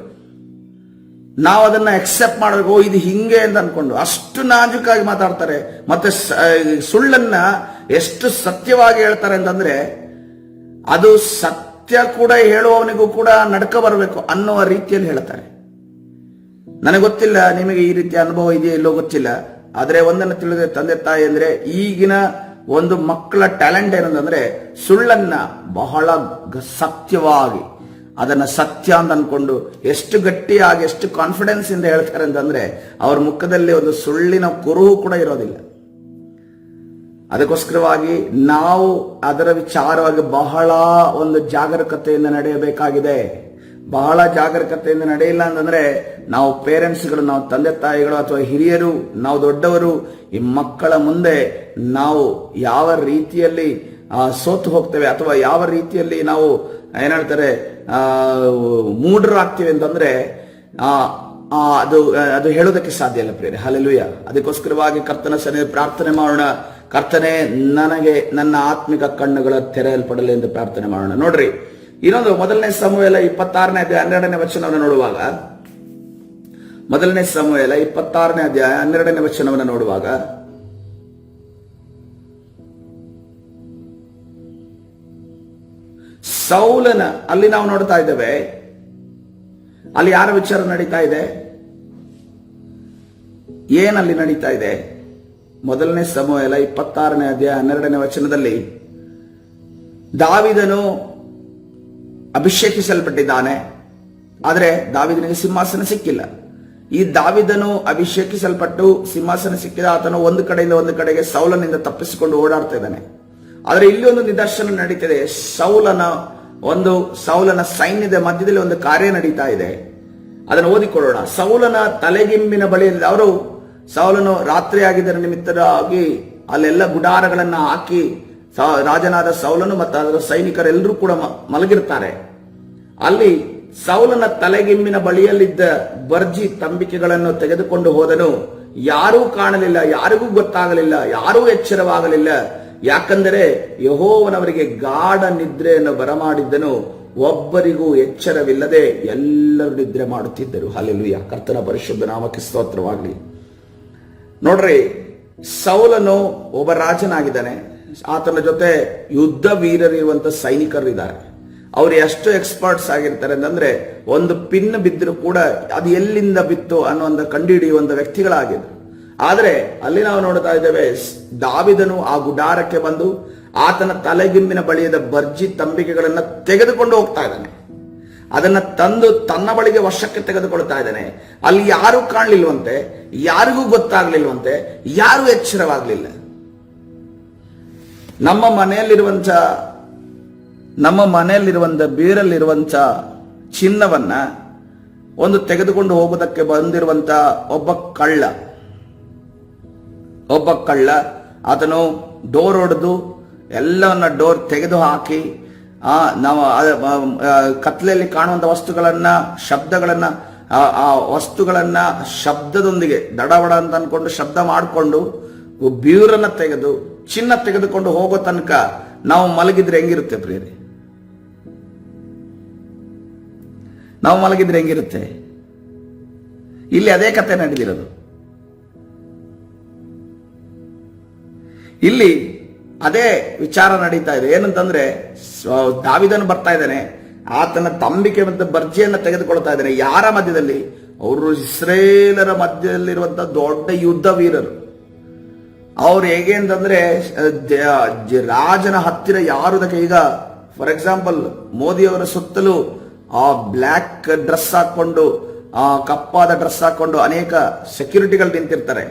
ನಾವು ಅದನ್ನ ಎಕ್ಸೆಪ್ಟ್ ಮಾಡಬೇಕು. ಇದು ಹಿಂಗೆ ಅಂತ ಅನ್ಕೊಂಡು ಅಷ್ಟು ನಾಜುಕಾಗಿ ಮಾತಾಡ್ತಾರೆ. ಮತ್ತೆ ಸುಳ್ಳನ್ನ ಎಷ್ಟು ಸತ್ಯವಾಗಿ ಹೇಳ್ತಾರೆ ಅಂತಂದ್ರೆ ಅದು ಸತ್ಯ ಕೂಡ ಹೇಳುವವನಿಗೂ ಕೂಡ ನಡ್ಕ ಬರಬೇಕು ಅನ್ನುವ ರೀತಿಯಲ್ಲಿ ಹೇಳ್ತಾರೆ. ನನಗೆ ಗೊತ್ತಿಲ್ಲ ನಿಮಗೆ ಈ ರೀತಿಯ ಅನುಭವ ಇದೆಯೋ ಇಲ್ಲೋ ಗೊತ್ತಿಲ್ಲ. ಆದ್ರೆ ಒಂದನ್ನು ತಿಳಿದ್ರೆ ತಂದೆ ತಾಯಿ ಅಂದ್ರೆ ಈಗಿನ ಒಂದು ಮಕ್ಕಳ ಟ್ಯಾಲೆಂಟ್ ಏನಂತಂದ್ರೆ ಸುಳ್ಳನ್ನ ಬಹಳ ಸತ್ಯವಾಗಿ ಅದನ್ನ ಸತ್ಯ ಅಂತ ಅನ್ಕೊಂಡು ಎಷ್ಟು ಗಟ್ಟಿಯಾಗಿ ಎಷ್ಟು ಕಾನ್ಫಿಡೆನ್ಸ್ ಇಂದ ಹೇಳ್ತಾರೆ ಅಂತಂದ್ರೆ ಅವ್ರ ಮುಖದಲ್ಲಿ ಒಂದು ಸುಳ್ಳಿನ ಕುರುಹು ಕೂಡ ಇರೋದಿಲ್ಲ. ಅದಕ್ಕೋಸ್ಕರವಾಗಿ ನಾವು ಅದರ ವಿಚಾರವಾಗಿ ಬಹಳ ಒಂದು ಜಾಗರೂಕತೆಯಿಂದ ನಡೆಯಬೇಕಾಗಿದೆ. ಬಹಳ ಜಾಗರೂಕತೆಯಿಂದ ನಡೆಯಿಲ್ಲ ಅಂತಂದ್ರೆ ನಾವು ಪೇರೆಂಟ್ಸ್ಗಳು, ನಾವು ತಂದೆ ತಾಯಿಗಳು ಅಥವಾ ಹಿರಿಯರು, ನಾವು ದೊಡ್ಡವರು ಈ ಮಕ್ಕಳ ಮುಂದೆ ನಾವು ಯಾವ ರೀತಿಯಲ್ಲಿ ಸೋತು ಹೋಗ್ತೇವೆ ಅಥವಾ ಯಾವ ರೀತಿಯಲ್ಲಿ ನಾವು ಏನ್ ಹೇಳ್ತಾರೆ ಮೂಢರಾಗ್ತೀವಿ ಅಂತಂದ್ರೆ ಅದು ಹೇಳೋದಕ್ಕೆ ಸಾಧ್ಯ ಇಲ್ಲ ಪ್ರಿಯರೇ. ಹಲ್ಲೆಲೂಯಾ. ಅದಕ್ಕೋಸ್ಕರವಾಗಿ ಕರ್ತನ ಸನ್ನಿಧಿಯಲ್ಲಿ ಪ್ರಾರ್ಥನೆ ಮಾಡೋಣ. ಕರ್ತನೆ, ನನಗೆ ನನ್ನ ಆತ್ಮಿಕ ಕಣ್ಣುಗಳ ತೆರೆಯಲ್ಪಡಲಿ ಎಂದು ಪ್ರಾರ್ಥನೆ ಮಾಡೋಣ. ನೋಡ್ರಿ, ಇನ್ನೊಂದು ಮೊದಲನೇ ಸಮುವೇಲ 26ನೇ ಅಧ್ಯಾಯ 12ನೇ ವಚನವನ್ನು ನೋಡುವಾಗ, ಮೊದಲನೇ ಸಮುವೇಲ 26ನೇ ಅಧ್ಯಾಯ 12ನೇ ವಚನವನ್ನು ನೋಡುವಾಗ ಸೌಲನ ಅಲ್ಲಿ ನಾವು ನೋಡ್ತಾ ಇದ್ದೇವೆ. ಅಲ್ಲಿ ಯಾರ ವಿಚಾರ ನಡೀತಾ ಇದೆ, ಏನಲ್ಲಿ ನಡೀತಾ ಇದೆ? ಮೊದಲನೇ ಸಮುವೇಲ 26ನೇ ಅಧ್ಯಾಯ 12ನೇ ವಚನದಲ್ಲಿ ದಾವೀದನು ಅಭಿಷೇಕಿಸಲ್ಪಟ್ಟಿದ್ದಾನೆ, ಆದರೆ ದಾವೀದನಿಗೆ ಸಿಂಹಾಸನ ಸಿಕ್ಕಿಲ್ಲ. ಈ ದಾವೀದನು ಅಭಿಷೇಕಿಸಲ್ಪಟ್ಟು ಸಿಂಹಾಸನ ಸಿಕ್ಕಿದ ಆತನು ಒಂದು ಕಡೆಯಿಂದ ಒಂದು ಕಡೆಗೆ ಸೌಲನಿಂದ ತಪ್ಪಿಸಿಕೊಂಡು ಓಡಾಡ್ತಾ ಇದ್ದಾನೆ. ಆದರೆ ಇಲ್ಲಿ ಒಂದು ನಿದರ್ಶನ ನಡೀತಿದೆ. ಸೌಲನ ಸೈನ್ಯದ ಮಧ್ಯದಲ್ಲಿ ಒಂದು ಕಾರ್ಯ ನಡೀತಾ ಇದೆ. ಅದನ್ನು ಓದಿಕೊಳ್ಳೋಣ. ಸೌಲನ ತಲೆಗಿಂಬಿನ ಬಳಿಯಲ್ಲಿ ಸೌಲನು ರಾತ್ರಿ ಆಗಿದ್ದರ ನಿಮಿತ್ತವಾಗಿ ಅಲ್ಲೆಲ್ಲ ಗುಡಾರಗಳನ್ನ ಹಾಕಿ ರಾಜನಾದ ಸೌಲನು ಮತ್ತು ಅದರ ಸೈನಿಕರೆಲ್ಲರೂ ಕೂಡ ಮಲಗಿರ್ತಾರೆ. ಅಲ್ಲಿ ಸೌಲನ ತಲೆಗಿಂಬಿನ ಬಳಿಯಲ್ಲಿದ್ದ ಬರ್ಜಿ ತಂಬಿಕೆಗಳನ್ನು ತೆಗೆದುಕೊಂಡು ಹೋದನು. ಯಾರೂ ಕಾಣಲಿಲ್ಲ, ಯಾರಿಗೂ ಗೊತ್ತಾಗಲಿಲ್ಲ, ಯಾರೂ ಎಚ್ಚರವಾಗಲಿಲ್ಲ. ಯಾಕಂದರೆ ಯೆಹೋವನವರಿಗೆ ಗಾಢ ನಿದ್ರೆಯನ್ನು ಬರಮಾಡಿದ್ದನು, ಒಬ್ಬರಿಗೂ ಎಚ್ಚರವಿಲ್ಲದೆ ಎಲ್ಲರೂ ನಿದ್ರೆ ಮಾಡುತ್ತಿದ್ದರು. ಹಲ್ಲೆಲೂಯಾ, ಕರ್ತನ ಪರಿಶುದ್ಧ ನಾಮಕ್ಕೆ ಸ್ತೋತ್ರವಾಗಲಿ. ನೋಡ್ರಿ, ಸೌಲನು ಒಬ್ಬ ರಾಜನಾಗಿದ್ದಾನೆ. ಆತನ ಜೊತೆ ಯುದ್ಧ ವೀರರಿರುವಂತ ಸೈನಿಕರಿದ್ದಾರೆ. ಅವರು ಎಷ್ಟು ಎಕ್ಸ್ಪರ್ಟ್ಸ್ ಆಗಿರ್ತಾರೆ ಅಂತಂದ್ರೆ, ಒಂದು ಪಿನ್ ಬಿದ್ದರೂ ಕೂಡ ಅದು ಎಲ್ಲಿಂದ ಬಿತ್ತು ಅನ್ನುವಂಥ ಕಂಡುಹಿಡಿಯುವಂತ ವ್ಯಕ್ತಿಗಳಾಗಿದ್ರು. ಆದರೆ ಅಲ್ಲಿ ನಾವು ನೋಡ್ತಾ ಇದ್ದೇವೆ, ದಾವಿದನು ಆ ಗುಡಾರಕ್ಕೆ ಬಂದು ಆತನ ತಲೆಗಿಂಬಿನ ಬಳಿಯದ ಬರ್ಜಿ ತಂಬಿಕೆಗಳನ್ನ ತೆಗೆದುಕೊಂಡು ಹೋಗ್ತಾ ಇದ್ದಾನೆ. ಅದನ್ನ ತಂದು ತನ್ನ ಬಳಿಗೆ ವಶಕ್ಕೆ ತೆಗೆದುಕೊಳ್ತಾ ಇದ್ದಾನೆ. ಅಲ್ಲಿ ಯಾರೂ ಕಾಣಲಿಲ್ವಂತೆ, ಯಾರಿಗೂ ಗೊತ್ತಾಗ್ಲಿಲ್ವಂತೆ, ಯಾರೂ ಎಚ್ಚರವಾಗ್ಲಿಲ್ಲ. ನಮ್ಮ ಮನೆಯಲ್ಲಿರುವಂತ ಬೀರಲ್ಲಿರುವಂತ ಚಿನ್ನವನ್ನ ಒಂದು ತೆಗೆದುಕೊಂಡು ಹೋಗುವುದಕ್ಕೆ ಬಂದಿರುವಂತ ಒಬ್ಬ ಕಳ್ಳ ಆತನು ಡೋರ್ ಹೊಡೆದು ಎಲ್ಲವನ್ನ ಡೋರ್ ತೆಗೆದು ಹಾಕಿ ನಾವು ಕತ್ಲೆಯಲ್ಲಿ ಕಾಣುವಂತ ವಸ್ತುಗಳನ್ನ ಶಬ್ದದೊಂದಿಗೆ ದಡಬಡ ಅಂತ ಅನ್ಕೊಂಡು ಶಬ್ದ ಮಾಡಿಕೊಂಡು ಬ್ಯೂರನ್ನ ತೆಗೆದು ಚಿನ್ನ ತೆಗೆದುಕೊಂಡು ಹೋಗೋ ತನಕ ನಾವು ಮಲಗಿದ್ರೆ ಹೆಂಗಿರುತ್ತೆ ಪ್ರಿಯರೇ? ನಾವು ಮಲಗಿದ್ರೆ ಹೆಂಗಿರುತ್ತೆ? ಇಲ್ಲಿ ಅದೇ ಕತೆ ನಡೆದಿರೋದು. ಇಲ್ಲಿ ಅದೇ ವಿಚಾರ ನಡೀತಾ ಇದೆ. ಏನಂತಂದ್ರೆ, ದಾವಿದನು ಬರ್ತಾ ಇದ್ದಾನೆ, ಆತನ ತಂಬಿಕೆ ಮತ್ತು ಬರ್ಜಿಯನ್ನ ತೆಗೆದುಕೊಳ್ತಾ ಇದ್ದಾನೆ. ಯಾರ ಮಧ್ಯದಲ್ಲಿ? ಅವರು ಇಸ್ರೇಲರ ಮಧ್ಯದಲ್ಲಿರುವಂತಹ ದೊಡ್ಡ ಯುದ್ಧ ವೀರರು. ಅವ್ರು ಹೇಗೆ ಅಂತಂದ್ರೆ, ರಾಜನ ಹತ್ತಿರ ಯಾರುದಕ್ಕೆ, ಈಗ ಫಾರ್ ಎಕ್ಸಾಂಪಲ್ ಮೋದಿಯವರ ಸುತ್ತಲೂ ಆ ಬ್ಲ್ಯಾಕ್ ಡ್ರೆಸ್ ಹಾಕೊಂಡು, ಆ ಕಪ್ಪಾದ ಡ್ರೆಸ್ ಹಾಕೊಂಡು ಅನೇಕ ಸೆಕ್ಯೂರಿಟಿಗಳು ನಿಂತಿರ್ತಾರೆ.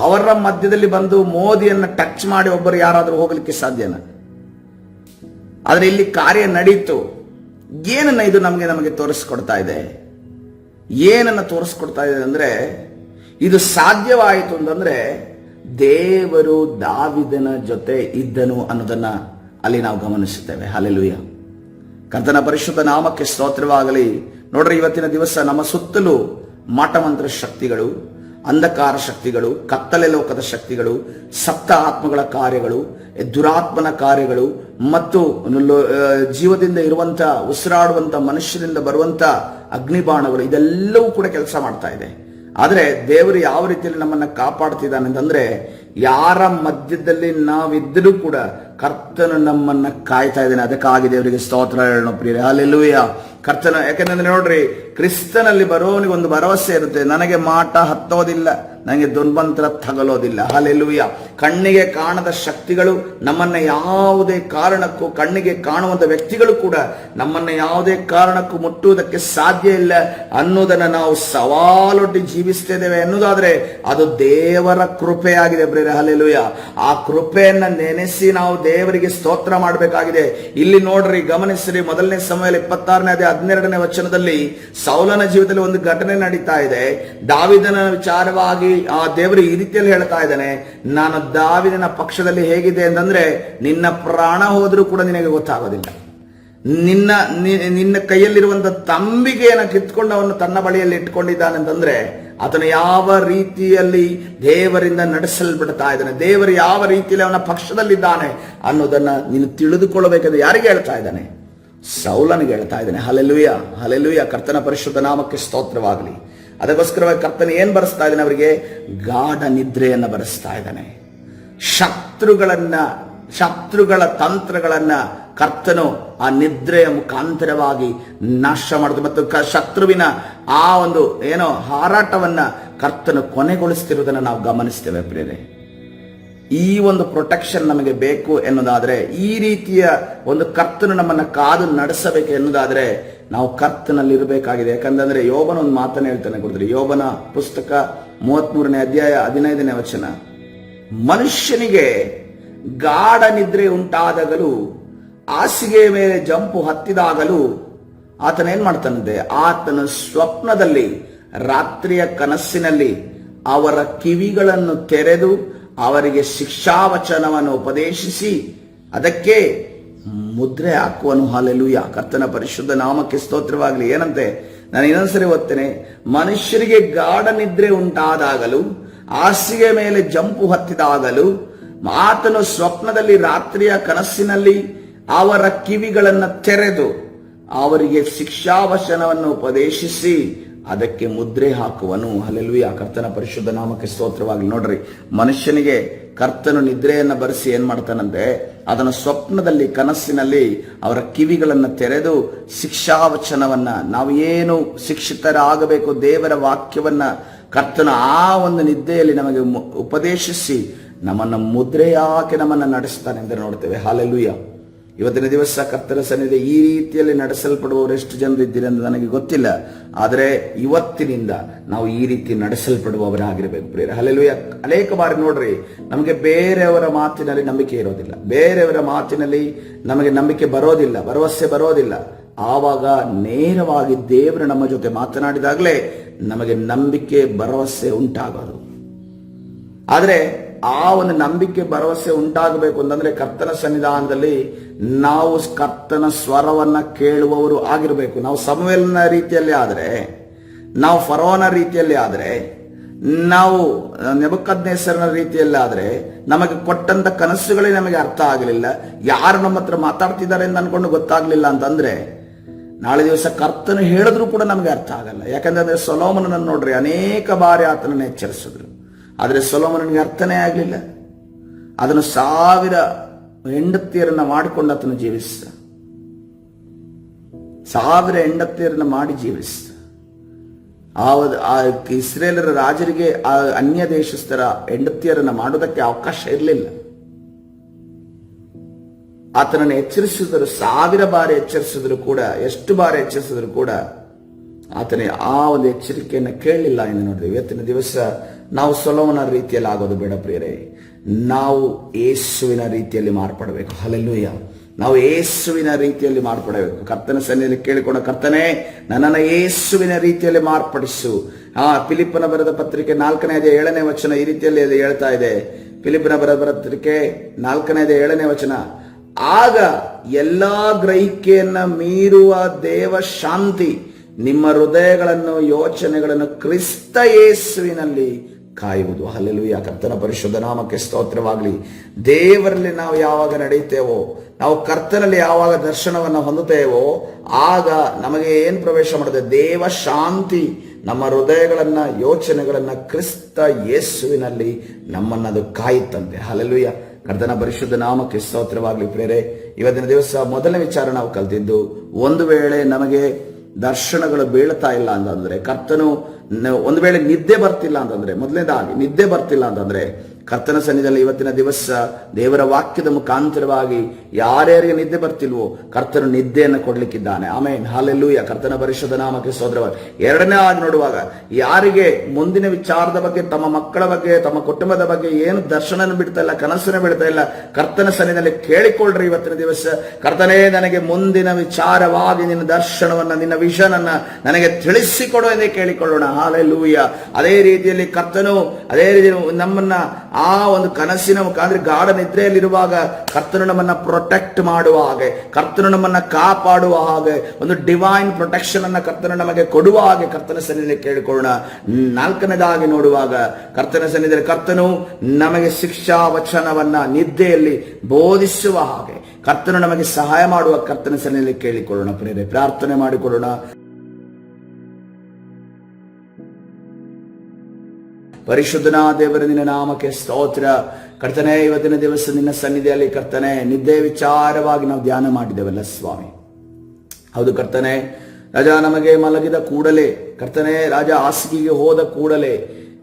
ಅವರ ಮಧ್ಯದಲ್ಲಿ ಬಂದು ಮೋದಿಯನ್ನ ಟಚ್ ಮಾಡಿ ಒಬ್ಬರು ಯಾರಾದ್ರೂ ಹೋಗ್ಲಿಕ್ಕೆ ಸಾಧ್ಯನಾ? ಆದ್ರೆ ಇಲ್ಲಿ ಕಾರ್ಯ ನಡೀತು. ಏನನ್ನ ಇದು ನಮಗೆ ತೋರಿಸ್ಕೊಡ್ತಾ ಇದೆ? ಏನನ್ನ ತೋರಿಸ್ಕೊಡ್ತಾ ಇದೆ ಅಂದ್ರೆ, ಇದು ಸಾಧ್ಯವಾಯಿತು ಅಂತಂದ್ರೆ ದೇವರು ದಾವಿದನ ಜೊತೆ ಇದ್ದನು ಅನ್ನೋದನ್ನ ಅಲ್ಲಿ ನಾವು ಗಮನಿಸುತ್ತೇವೆ. ಹಲ್ಲೆಲೂಯಾ, ಕರ್ತನ ಪರಿಶುದ್ಧ ನಾಮಕ್ಕೆ ಸ್ತೋತ್ರವಾಗಲಿ. ನೋಡ್ರಿ, ಇವತ್ತಿನ ದಿವಸ ನಮ್ಮ ಸುತ್ತಲೂ ಮಾಟಮಂತ್ರ ಶಕ್ತಿಗಳು, ಅಂಧಕಾರ ಶಕ್ತಿಗಳು, ಕತ್ತಲೆ ಲೋಕದ ಶಕ್ತಿಗಳು, ಸಪ್ತ ಆತ್ಮಗಳ ಕಾರ್ಯಗಳು, ದುರಾತ್ಮನ ಕಾರ್ಯಗಳು ಮತ್ತು ಜೀವದಿಂದ ಇರುವಂತ ಉಸಿರಾಡುವಂತ ಮನುಷ್ಯರಿಂದ ಬರುವಂತ ಅಗ್ನಿಬಾಣಗಳು, ಇದೆಲ್ಲವೂ ಕೂಡ ಕೆಲಸ ಮಾಡ್ತಾ ಇದೆ. ಆದ್ರೆ ದೇವರು ಯಾವ ರೀತಿಯಲ್ಲಿ ನಮ್ಮನ್ನ ಕಾಪಾಡ್ತಿದ್ದಾನೆ ಅಂತಂದ್ರೆ, ಯಾರ ಮಧ್ಯದಲ್ಲಿ ನಾವಿದ್ದರೂ ಕೂಡ ಕರ್ತನು ನಮ್ಮನ್ನ ಕಾಯ್ತಾ ಇದ್ದಾನೆ. ಅದಕ್ಕಾಗಿ ದೇವರಿಗೆ ಸ್ತೋತ್ರ ಹೇಳೋಣ ಪ್ರಿಯರೇ. ಹಲ್ಲೆಲೂಯಾ, ಕರ್ತನ. ಯಾಕಂದ್ರೆ ನೋಡ್ರಿ, ಕ್ರಿಸ್ತನಲ್ಲಿ ಬರೋನಿಗೆ ಒಂದು ಭರವಸೆ ಇರುತ್ತೆ, ನನಗೆ ಮಾಟ ಹತ್ತೋದಿಲ್ಲ, ನನಗೆ ದುರ್ಮಂತ್ರ ತಗಲೋದಿಲ್ಲ. ಹಲ್ಲೆಲೂಯಾ. ಕಣ್ಣಿಗೆ ಕಾಣದ ಶಕ್ತಿಗಳು ನಮ್ಮನ್ನ ಯಾವುದೇ ಕಾರಣಕ್ಕೂ, ಕಣ್ಣಿಗೆ ಕಾಣುವಂತ ವ್ಯಕ್ತಿಗಳು ಕೂಡ ನಮ್ಮನ್ನ ಯಾವುದೇ ಕಾರಣಕ್ಕೂ ಮುಟ್ಟುವುದಕ್ಕೆ ಸಾಧ್ಯ ಇಲ್ಲ ಅನ್ನೋದನ್ನ ನಾವು ಸವಾಲೊಡ್ಡಿ ಜೀವಿಸ್ತಿದ್ದೇವೆ ಎನ್ನುವುದಾದ್ರೆ ಅದು ದೇವರ ಕೃಪೆಯಾಗಿದೆ ಪ್ರಿಯರೇ. ಹಲ್ಲೆಲೂಯಾ. ಆ ಕೃಪೆಯನ್ನ ನೆನೆಸಿ ನಾವು ದೇವರಿಗೆ ಸ್ತೋತ್ರ ಮಾಡಬೇಕಾಗಿದೆ. ಇಲ್ಲಿ ನೋಡ್ರಿ, ಗಮನಿಸ್ರಿ, ಮೊದಲನೇ ಸಮಯದಲ್ಲಿ 26ನೇ 12ನೇ ವಚನದಲ್ಲಿ ಸೌಲನ ಜೀವಿತದಲ್ಲಿ ಒಂದು ಘಟನೆ ನಡೀತಾ ಇದೆ. ದಾವಿದನ ವಿಚಾರವಾಗಿ ಆ ದೇವರು ಈ ರೀತಿಯಲ್ಲಿ ಹೇಳ್ತಾ ಇದ್ದಾನೆ, ನಾನು ದಾವಿದನ ಪಕ್ಷದಲ್ಲಿ ಹೇಗಿದೆ ಅಂತಂದ್ರೆ, ನಿನ್ನ ಪ್ರಾಣ ಹೋದ್ರೂ ಕೂಡ ನಿನಗೆ ಗೊತ್ತಾಗೋದಿಲ್ಲ. ನಿನ್ನ ಕೈಯಲ್ಲಿರುವಂತ ತಂಬಿಗೆಯನ್ನು ಕಿತ್ಕೊಂಡು ಅವನು ತನ್ನ ಬಳಿಯಲ್ಲಿ ಇಟ್ಕೊಂಡಿದ್ದಾನೆ ಅಂತಂದ್ರೆ, ಆತನು ಯಾವ ರೀತಿಯಲ್ಲಿ ದೇವರಿಂದ ನಡೆಸಲ್ಬಿಡ್ತಾ ಇದ್ದಾನೆ, ದೇವರು ಯಾವ ರೀತಿಯಲ್ಲಿ ಅವನ ಪಕ್ಷದಲ್ಲಿದ್ದಾನೆ ಅನ್ನೋದನ್ನ ನೀನು ತಿಳಿದುಕೊಳ್ಳಬೇಕಾದ್ರೆ ಯಾರಿಗೆ ಹೇಳ್ತಾ ಇದ್ದಾನೆ? ಸೌಲನಿಗೆ ಹೇಳ್ತಾ ಇದ್ದಾನೆ. ಹಲ್ಲೆಲೂಯಾ, ಹಲ್ಲೆಲೂಯಾ, ಕರ್ತನ ಪರಿಶುದ್ಧ ನಾಮಕ್ಕೆ ಸ್ತೋತ್ರವಾಗಲಿ. ಅದಕ್ಕೋಸ್ಕರವಾಗಿ ಕರ್ತನ ಏನ್ ಬರೆಸ್ತಾ ಇದ್ದಾನೆ? ಅವರಿಗೆ ಗಾಢ ನಿದ್ರೆಯನ್ನ ಬರೆಸ್ತಾ ಇದ್ದಾನೆ. ಶತ್ರುಗಳ ತಂತ್ರಗಳನ್ನ ಕರ್ತನು ಆ ನಿದ್ರೆಯ ಮುಖಾಂತರವಾಗಿ ನಾಶ ಮಾಡುತ್ತೆ ಮತ್ತು ಶತ್ರುವಿನ ಆ ಒಂದು ಹಾರಾಟವನ್ನ ಕರ್ತನು ಕೊನೆಗೊಳಿಸ್ತಿರುವುದನ್ನು ನಾವು ಗಮನಿಸ್ತೇವೆ ಪ್ರಿಯರೇ. ಈ ಒಂದು ಪ್ರೊಟೆಕ್ಷನ್ ನಮಗೆ ಬೇಕು ಎನ್ನುವುದಾದ್ರೆ, ಈ ರೀತಿಯ ಒಂದು ಕರ್ತನು ನಮ್ಮನ್ನ ಕಾದು ನಡೆಸಬೇಕು ಎನ್ನುವುದಾದ್ರೆ ನಾವು ಕರ್ತನಲ್ಲಿ ಇರಬೇಕಾಗಿದೆ. ಯಾಕಂದ್ರೆ ಯೋಬನ ಒಂದು ಮಾತನ್ನ ಹೇಳ್ತಾನೆ ಕೊಡ್ತಾರೆ. ಯೋಬನ ಪುಸ್ತಕ 33ನೇ ಅಧ್ಯಾಯ 15ನೇ ವಚನ, ಮನುಷ್ಯನಿಗೆ ಗಾಢ ನಿದ್ರೆ ಉಂಟಾದಾಗಲೂ ಹಾಸಿಗೆಯ ಮೇಲೆ ಜಂಪು ಹತ್ತಿದಾಗಲೂ ಆತನ ಏನ್ ಮಾಡ್ತಾನಂತೆ? ಆತನ ಸ್ವಪ್ನದಲ್ಲಿ, ರಾತ್ರಿಯ ಕನಸಿನಲ್ಲಿ ಅವರ ಕಿವಿಗಳನ್ನು ತೆರೆದು ಅವರಿಗೆ ಶಿಕ್ಷಾವಚನವನ್ನು ಉಪದೇಶಿಸಿ ಅದಕ್ಕೆ ಮುದ್ರೆ ಹಾಕುವನು. ಹಲ್ಲೆಲೂಯಾ, ಕರ್ತನ ಪರಿಶುದ್ಧ ನಾಮಕ್ಕೆ ಸ್ತೋತ್ರವಾಗಲಿ. ಏನಂತೆ? ನಾನು ಇನ್ನೊಂದ್ಸರಿ ಓದ್ತೇನೆ. ಮನುಷ್ಯರಿಗೆ ಗಾಢ ನಿದ್ರೆ ಉಂಟಾದಾಗಲೂ, ಹಾಸಿಗೆ ಮೇಲೆ ಜಂಪು ಹತ್ತಿದಾಗಲೂ ಆತನು ಸ್ವಪ್ನದಲ್ಲಿ ರಾತ್ರಿಯ ಕನಸಿನಲ್ಲಿ ಅವರ ಕಿವಿಗಳನ್ನು ತೆರೆದು ಅವರಿಗೆ ಶಿಕ್ಷಾವಚನವನ್ನು ಉಪದೇಶಿಸಿ ಅದಕ್ಕೆ ಮುದ್ರೆ ಹಾಕುವನು. ಹಲ್ಲೆಲೂಯಾ, ಕರ್ತನ ಪರಿಶುದ್ಧ ನಾಮಕ್ಕೆ ಸ್ತೋತ್ರವಾಗಲಿ. ನೋಡ್ರಿ, ಮನುಷ್ಯನಿಗೆ ಕರ್ತನು ನಿದ್ರೆಯನ್ನು ಬರೆಸಿ ಏನ್ ಮಾಡ್ತಾನಂತೆ, ಅದನ್ನು ಸ್ವಪ್ನದಲ್ಲಿ ಕನಸಿನಲ್ಲಿ ಅವರ ಕಿವಿಗಳನ್ನು ತೆರೆದು ಶಿಕ್ಷಾವಚನವನ್ನ, ನಾವು ಏನು ಶಿಕ್ಷಿತರಾಗಬೇಕು ದೇವರ ವಾಕ್ಯವನ್ನ ಕರ್ತನು ಆ ಒಂದು ನಿದ್ದೆಯಲ್ಲಿ ನಮಗೆ ಉಪದೇಶಿಸಿ ನಮ್ಮನ್ನು ಮುದ್ರೆ ಹಾಕಿ ನಮ್ಮನ್ನು ನಡೆಸ್ತಾನೆ ಎಂದು ನೋಡ್ತೇವೆ. ಹಲ್ಲೆಲೂಯಾ. ಇವತ್ತಿನ ದಿವಸ ಕರ್ತನ ಸನ್ನಿಧಿ ಈ ರೀತಿಯಲ್ಲಿ ನಡೆಸಲ್ಪಡುವವರು ಎಷ್ಟು ಜನರು ಇದ್ದೀರಿ ಎಂದು ನನಗೆ ಗೊತ್ತಿಲ್ಲ, ಆದರೆ ಇವತ್ತಿನಿಂದ ನಾವು ಈ ರೀತಿ ನಡೆಸಲ್ಪಡುವವರಾಗಿರಬೇಕು ಪ್ರಿಯರೇ. ಹಲ್ಲೆಲೂಯಾ. ಅನೇಕ ಬಾರಿ ನೋಡ್ರಿ, ನಮಗೆ ಬೇರೆಯವರ ಮಾತಿನಲ್ಲಿ ನಂಬಿಕೆ ಇರೋದಿಲ್ಲ, ಬೇರೆಯವರ ಮಾತಿನಲ್ಲಿ ನಮಗೆ ನಂಬಿಕೆ ಬರೋದಿಲ್ಲ, ಭರವಸೆ ಬರೋದಿಲ್ಲ. ಆವಾಗ ನೇರವಾಗಿ ದೇವರು ನಮ್ಮ ಜೊತೆ ಮಾತನಾಡಿದಾಗಲೇ ನಮಗೆ ನಂಬಿಕೆ ಭರವಸೆ ಉಂಟಾಗೋದು. ಆದರೆ ಆ ಒಂದು ನಂಬಿಕೆ ಭರವಸೆ ಉಂಟಾಗಬೇಕು ಅಂತಂದ್ರೆ ಕರ್ತನ ಸನ್ನಿಧಾನದಲ್ಲಿ ನಾವು ಕರ್ತನ ಸ್ವರವನ್ನ ಕೇಳುವವರು ಆಗಿರಬೇಕು. ನಾವು ಸಮುವೇಲನ ರೀತಿಯಲ್ಲಿ ಆದ್ರೆ, ನಾವು ಫರೋನ ರೀತಿಯಲ್ಲಿ ಆದ್ರೆ, ನಾವು ನೆಬೂಕದ್ನೆಚ್ಚರನ ರೀತಿಯಲ್ಲಿ ಆದ್ರೆ, ನಮಗೆ ಕೊಟ್ಟಂತ ಕನಸುಗಳೇ ನಮಗೆ ಅರ್ಥ ಆಗಲಿಲ್ಲ, ಯಾರು ನಮ್ಮ ಹತ್ರ ಮಾತಾಡ್ತಿದ್ದಾರೆ ಅಂತ ಅನ್ಕೊಂಡು ಗೊತ್ತಾಗ್ಲಿಲ್ಲ ಅಂತಂದ್ರೆ ನಾಳೆ ದಿವಸ ಕರ್ತನು ಹೇಳಿದ್ರು ಕೂಡ ನಮಗೆ ಅರ್ಥ ಆಗಲ್ಲ. ಯಾಕಂದ್ರೆ ಸೊಲೊಮೋನನನ್ನು ನೋಡ್ರಿ, ಅನೇಕ ಬಾರಿ ಆತನನ್ನು ಎಚ್ಚರಿಸಿದ್ರು, ಆದರೆ ಸೊಲೊಮೋನನಿಗೆ ಅರ್ಥನೇ ಆಗಲಿಲ್ಲ. ಅದನ್ನು 1000 ಹೆಂಡತಿಯರನ್ನ ಮಾಡಿಕೊಂಡು ಆತನು ಜೀವಿಸಿದ, 1000 ಹೆಂಡತಿಯರನ್ನ ಮಾಡಿ ಜೀವಿಸಿದ. ಆ ಇಸ್ರೇಲರ ರಾಜರಿಗೆ ಆ ಅನ್ಯ ದೇಶಸ್ಥರ ಹೆಂಡತಿಯರನ್ನ ಮಾಡೋದಕ್ಕೆ ಅವಕಾಶ ಇರಲಿಲ್ಲ. ಆತನನ್ನು ಎಚ್ಚರಿಸಿದ್ರು, 1000 ಬಾರಿ ಎಚ್ಚರಿಸಿದ್ರು ಕೂಡ, ಎಷ್ಟು ಬಾರಿ ಎಚ್ಚರಿಸಿದ್ರು ಕೂಡ ಆತನೇ ಆ ಒಂದು ಎಚ್ಚರಿಕೆಯನ್ನು ಕೇಳಲಿಲ್ಲ ಎಂದು ನೋಡಿದ್ವಿ. ಇವತ್ತಿನ ದಿವಸ ನಾವು ಸೊಲೊಮೋನ ರೀತಿಯಲ್ಲಿ ಆಗೋದು ಬೇಡ ಪ್ರಿಯರೇ, ನಾವು ಯೇಸುವಿನ ರೀತಿಯಲ್ಲಿ ಮಾರ್ಪಡಬೇಕು. ಹಲ್ಲೆಲೂಯಾ. ನಾವು ಯೇಸುವಿನ ರೀತಿಯಲ್ಲಿ ಮಾರ್ಪಡಬೇಕು. ಕರ್ತನ ಸನ್ನಿಧಿಯಲ್ಲಿ ಕೇಳಿಕೊಂಡ, ಕರ್ತನೇ ನನ್ನನ್ನು ಯೇಸುವಿನ ರೀತಿಯಲ್ಲಿ ಮಾರ್ಪಡಿಸು. ಫಿಲಿಪ್ಪನ ಬರೆದ ಪತ್ರಿಕೆ 4ನೇ ಅಧ್ಯಾಯ 7ನೇ ವಚನ ಈ ರೀತಿಯಲ್ಲಿ ಅದು ಹೇಳ್ತಾ ಇದೆ. ಫಿಲಿಪ್ಪನ ಬರೆದ ಪತ್ರಿಕೆ 4ನೇ ಅಧ್ಯಾಯ 7ನೇ ವಚನ, ಆಗ ಎಲ್ಲಾ ಗ್ರಹಿಕೆಯನ್ನ ಮೀರುವ ದೇವ ಶಾಂತಿ ನಿಮ್ಮ ಹೃದಯಗಳನ್ನು ಯೋಚನೆಗಳನ್ನು ಕ್ರಿಸ್ತ ಯೇಸುವಿನಲ್ಲಿ ಕಾಯುವುದು. ಹಲ್ಲೆಲೂಯಾ. ಕರ್ತನ ಪರಿಶುದ್ಧ ನಾಮಕ್ಕೆ ಸ್ತೋತ್ರವಾಗಲಿ. ದೇವರಲ್ಲಿ ನಾವು ಯಾವಾಗ ನಡೆಯುತ್ತೇವೋ, ನಾವು ಕರ್ತನಲ್ಲಿ ಯಾವಾಗ ದರ್ಶನವನ್ನು ಹೊಂದುತ್ತೇವೋ, ಆಗ ನಮಗೆ ಏನ್ ಪ್ರವೇಶ ಮಾಡುತ್ತೆ, ದೇವ ಶಾಂತಿ ನಮ್ಮ ಹೃದಯಗಳನ್ನ ಯೋಚನೆಗಳನ್ನ ಕ್ರಿಸ್ತ ಯೇಸುವಿನಲ್ಲಿ ನಮ್ಮನ್ನದು ಕಾಯುತ್ತಂತೆ. ಹಲ್ಲೆಲೂಯಾ. ಕರ್ತನ ಪರಿಶುದ್ಧ ನಾಮಕ್ಕೆ ಸ್ತೋತ್ರವಾಗಲಿ ಪ್ರಿಯರೇ. ಇವತ್ತಿನ ದಿವಸ ಮೊದಲನೇ ವಿಚಾರ ನಾವು ಕಲ್ತಿದ್ದು, ಒಂದು ವೇಳೆ ನಮಗೆ ದರ್ಶನಗಳು ಬೀಳ್ತಾ ಇಲ್ಲ ಅಂತಂದ್ರೆ, ಕರ್ತನು ಒಂದು ವೇಳೆ ನಿದ್ದೆ ಬರ್ತಿಲ್ಲ ಅಂತಂದ್ರೆ, ಮೊದಲನೇದಾಗಿ ನಿದ್ದೆ ಬರ್ತಿಲ್ಲ ಅಂತಂದ್ರೆ ಕರ್ತನ ಸನ್ನಿಧಿಯಲ್ಲಿ ಇವತ್ತಿನ ದಿವಸ ದೇವರ ವಾಕ್ಯದ ಮುಖಾಂತರವಾಗಿ ಯಾರ್ಯಾರಿಗೆ ನಿದ್ದೆ ಬರ್ತಿಲ್ವೋ ಕರ್ತನು ನಿದ್ದೆಯನ್ನು ಕೊಡ್ಲಿಕ್ಕಿದ್ದಾನೆ. ಆಮೇನ್. ಹಲ್ಲೆಲೂಯಾ. ಕರ್ತನ ಪರಿಶುದ್ಧ ನಾಮಕ್ಕೆ ಸ್ತೋತ್ರವಾಗಲಿ. ಎರಡನೇ ಆಗಿ ನೋಡುವಾಗ, ಯಾರಿಗೆ ಮುಂದಿನ ವಿಚಾರದ ಬಗ್ಗೆ, ತಮ್ಮ ಮಕ್ಕಳ ಬಗ್ಗೆ, ತಮ್ಮ ಕುಟುಂಬದ ಬಗ್ಗೆ ಏನು ದರ್ಶನ ಬಿಡ್ತಾ ಇಲ್ಲ, ಕನಸನ್ನು ಬಿಡ್ತಾ ಇಲ್ಲ, ಕರ್ತನ ಸನ್ನಿಧಿಯಲ್ಲಿ ಕೇಳಿಕೊಳ್ಳ್ರಿ ಇವತ್ತಿನ ದಿವಸ. ಕರ್ತನೇ, ನನಗೆ ಮುಂದಿನ ವಿಚಾರವಾಗಿ ನಿನ್ನ ದರ್ಶನವನ್ನ, ನಿನ್ನ ವಿಷನ್ ಅನ್ನ ನನಗೆ ತಿಳಿಸಿಕೊಡು ಎಂದೇ ಕೇಳಿಕೊಳ್ಳೋಣ. ಹಲ್ಲೆಲೂಯಾ. ಅದೇ ರೀತಿಯಲ್ಲಿ ಕರ್ತನು ಅದೇ ರೀತಿ ನಮ್ಮನ್ನ ಆ ಒಂದು ಕನಸಿನ ಮುಖಾಂತರ ಗಾಢ ನಿದ್ರೆಯಲ್ಲಿರುವಾಗ ಕರ್ತನು ನಮ್ಮನ್ನ ಪ್ರೊಟೆಕ್ಟ್ ಮಾಡುವ ಹಾಗೆ, ಕರ್ತನು ನಮ್ಮನ್ನ ಕಾಪಾಡುವ ಹಾಗೆ, ಒಂದು ಡಿವೈನ್ ಪ್ರೊಟೆಕ್ಷನ್ ಅನ್ನ ಕರ್ತನು ನಮಗೆ ಕೊಡುವ ಹಾಗೆ ಕರ್ತನ ಸನ್ನಿಧಿಯಲ್ಲಿ ಕೇಳಿಕೊಳ್ಳೋಣ. 4ನೇದಾಗಿ ನೋಡುವಾಗ, ಕರ್ತನ ಸನ್ನಿಧಿಯಲ್ಲಿ ಕರ್ತನು ನಮಗೆ ಶಿಕ್ಷಾ ವಚನವನ್ನ ನಿದ್ದೆಯಲ್ಲಿ ಬೋಧಿಸುವ ಹಾಗೆ ಕರ್ತನು ನಮಗೆ ಸಹಾಯ ಮಾಡುವ ಕರ್ತನ ಸನ್ನಿಧಿಯಲ್ಲಿ ಕೇಳಿಕೊಳ್ಳೋಣ. ಪ್ರಿಯರೇ, ಪ್ರಾರ್ಥನೆ ಮಾಡಿಕೊಳ್ಳೋಣ. ಪರಿಶುದ್ಧನ ದೇವರ ನಿನ್ನ ನಾಮಕ್ಕೆ ಸ್ತೋತ್ರ. ಕರ್ತನೆ, ಇವತ್ತಿನ ದಿವಸ ನಿನ್ನ ಸನ್ನಿಧಿಯಲ್ಲಿ ಕರ್ತನೆ ನಿದ್ದೆ ವಿಚಾರವಾಗಿ ನಾವು ಧ್ಯಾನ ಮಾಡಿದ್ದೇವಲ್ಲ ಸ್ವಾಮಿ. ಹೌದು ಕರ್ತನೆ, ರಾಜ ನಮಗೆ ಮಲಗಿದ ಕೂಡಲೇ, ಕರ್ತನೆ ರಾಜ ಹಾಸಿಗೆಗೆ ಹೋದ ಕೂಡಲೇ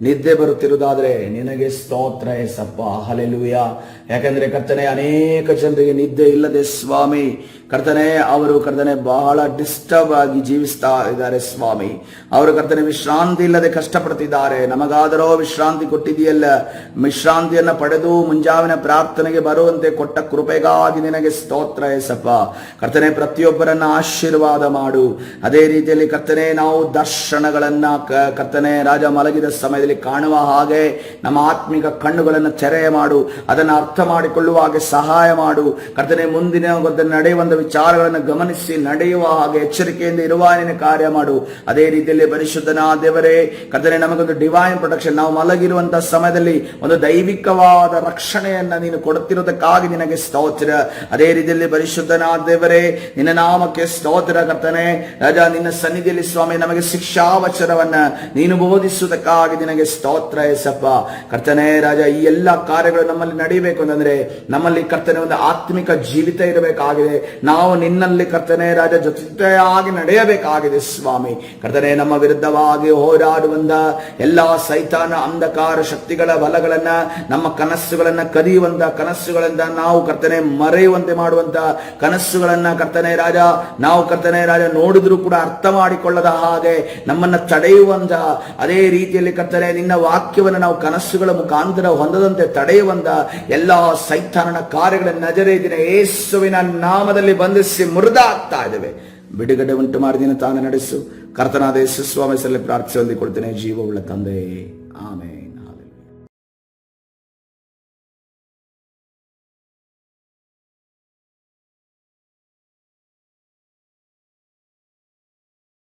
ನಿದ್ದೆ ಬರುತ್ತಿರುವುದಾದ್ರೆ ನಿನಗೆ ಸ್ತೋತ್ರ ಏಸಪ್ಪ. ಹಲ್ಲೆಲೂಯಾ. ಯಾಕಂದ್ರೆ ಕರ್ತನೆ, ಅನೇಕ ಜನರಿಗೆ ನಿದ್ದೆ ಇಲ್ಲದೆ ಸ್ವಾಮಿ ಕರ್ತನೆ, ಅವರು ಕರ್ತನೆ ಬಹಳ ಡಿಸ್ಟರ್ಬ್ ಆಗಿ ಜೀವಿಸ್ತಾ ಇದ್ದಾರೆ ಸ್ವಾಮಿ. ಅವರು ಕರ್ತನೆ ವಿಶ್ರಾಂತಿ ಇಲ್ಲದೆ ಕಷ್ಟಪಡ್ತಿದ್ದಾರೆ. ನಮಗಾದರೋ ವಿಶ್ರಾಂತಿ ಕೊಟ್ಟಿದೆಯಲ್ಲ, ವಿಶ್ರಾಂತಿಯನ್ನ ಪಡೆದು ಮುಂಜಾವಿನ ಪ್ರಾರ್ಥನೆಗೆ ಬರುವಂತೆ ಕೊಟ್ಟ ಕೃಪೆಗಾಗಿ ನಿನಗೆ ಸ್ತೋತ್ರ ಏಸಪ್ಪ. ಕರ್ತನೆ, ಪ್ರತಿಯೊಬ್ಬರನ್ನ ಆಶೀರ್ವಾದ ಮಾಡು. ಅದೇ ರೀತಿಯಲ್ಲಿ ಕರ್ತನೆ, ನಾವು ದರ್ಶನಗಳನ್ನ ಕರ್ತನೆ ರಾಜ ಮಲಗಿದ ಸಮಯದಲ್ಲಿ ಕಾಣುವ ಹಾಗೆ ನಮ್ಮ ಆತ್ಮಿಕ ಕಣ್ಣುಗಳನ್ನು ತೆರೆಯ ಮಾಡು. ಅದನ್ನು ಅರ್ಥ ಅರ್ಥ ಮಾಡಿಕೊಳ್ಳುವ ಹಾಗೆ ಸಹಾಯ ಮಾಡು ಕರ್ತನೆ. ಮುಂದಿನ ನಡೆಯುವಂತ ವಿಚಾರಗಳನ್ನು ಗಮನಿಸಿ ನಡೆಯುವ ಹಾಗೆ ಎಚ್ಚರಿಕೆಯಿಂದ ಇರುವ ನಿನ್ನ ಕಾರ್ಯ ಮಾಡು. ಅದೇ ರೀತಿಯಲ್ಲಿ ಪರಿಶುದ್ಧನಾದ ದೇವರೇ ಕರ್ತನೆ, ನಮಗೊಂದು ಡಿವೈನ್ ಪ್ರೊಟೆಕ್ಷನ್, ನಾವು ಮಲಗಿರುವಂತಹ ಸಮಯದಲ್ಲಿ ಒಂದು ದೈವಿಕವಾದ ರಕ್ಷಣೆಯನ್ನ ನೀನು ಕೊಡುತ್ತಿರುವುದಕ್ಕಾಗಿ ನಿನಗೆ ಸ್ತೋತ್ರ. ಅದೇ ರೀತಿಯಲ್ಲಿ ಪರಿಶುದ್ಧನಾದ ದೇವರೇ ನಿನ್ನ ನಾಮಕ್ಕೆ ಸ್ತೋತ್ರ ಕರ್ತನೆ. ರಾಜ, ನಿನ್ನ ಸನ್ನಿಧಿಯಲ್ಲಿ ಸ್ವಾಮಿ ನಮಗೆ ಶಿಕ್ಷಾವಚನವನ್ನ ನೀನು ಬೋಧಿಸುವುದಕ್ಕಾಗಿ ನಿನಗೆ ಸ್ತೋತ್ರ ಏಸಪ್ಪ. ಕರ್ತನೆ ರಾಜ, ಈ ಎಲ್ಲ ಕಾರ್ಯಗಳು ನಮ್ಮಲ್ಲಿ ನಡೀಬೇಕು ಅಂತಂದ್ರೆ ನಮ್ಮಲ್ಲಿ ಕರ್ತನೆ ಒಂದು ಆತ್ಮಿಕ ಜೀವಿತ ಇರಬೇಕಾಗಿದೆ. ನಾವು ನಿನ್ನಲ್ಲಿ ಕರ್ತನೆ ರಾಜ ಜೊತೆಯಾಗಿ ನಡೆಯಬೇಕಾಗಿದೆ ಸ್ವಾಮಿ. ಕರ್ತನೆ, ನಮ್ಮ ವಿರುದ್ಧವಾಗಿ ಹೋರಾಡುವಂತ ಎಲ್ಲಾ ಸೈತಾನ ಅಂಧಕಾರ ಶಕ್ತಿಗಳ ಬಲಗಳನ್ನ, ನಮ್ಮ ಕನಸುಗಳನ್ನ ಕದಿಯುವಂತ ಕನಸುಗಳಿಂದ ನಾವು ಕರ್ತನೆ ಮರೆಯುವಂತೆ ಮಾಡುವಂತ ಕನಸುಗಳನ್ನ ಕರ್ತನೆ ರಾಜ ನಾವು ಕರ್ತನೆ ರಾಜ ನೋಡಿದ್ರು ಕೂಡ ಅರ್ಥ ಮಾಡಿಕೊಳ್ಳದ ಹಾಗೆ ನಮ್ಮನ್ನ ತಡೆಯುವಂತ, ಅದೇ ರೀತಿಯಲ್ಲಿ ಕರ್ತನೆ ನಿನ್ನ ವಾಕ್ಯವನ್ನು ನಾವು ಕನಸುಗಳ ಮುಖಾಂತರ ಹೊಂದದಂತೆ ತಡೆಯುವಂತ ಎಲ್ಲಾ ಸೈತಾನನ ಕಾರ್ಯಗಳ ನಜರೇತಿನ ಯೇಸುವಿನ ನಾಮದಲ್ಲಿ ಬಂಧಿಸಿ ಮುರಿದಾಗ್ತಾ ಇದ್ದೇವೆ. ಬಿಡುಗಡೆ ಉಂಟು ಮಾಡಿದಿನ ತಾನು ನಡೆಸು. ಕರ್ತನಾದ ಯೇಸು ಸ್ವಾಮಿ ಹೆಸರಲ್ಲಿ ಪ್ರಾರ್ಥನೆ ಹೊಂದಿಕೊಳ್ತೇನೆ, ಜೀವವುಳ್ಳ ತಂದೆ, ಆಮೆನ್.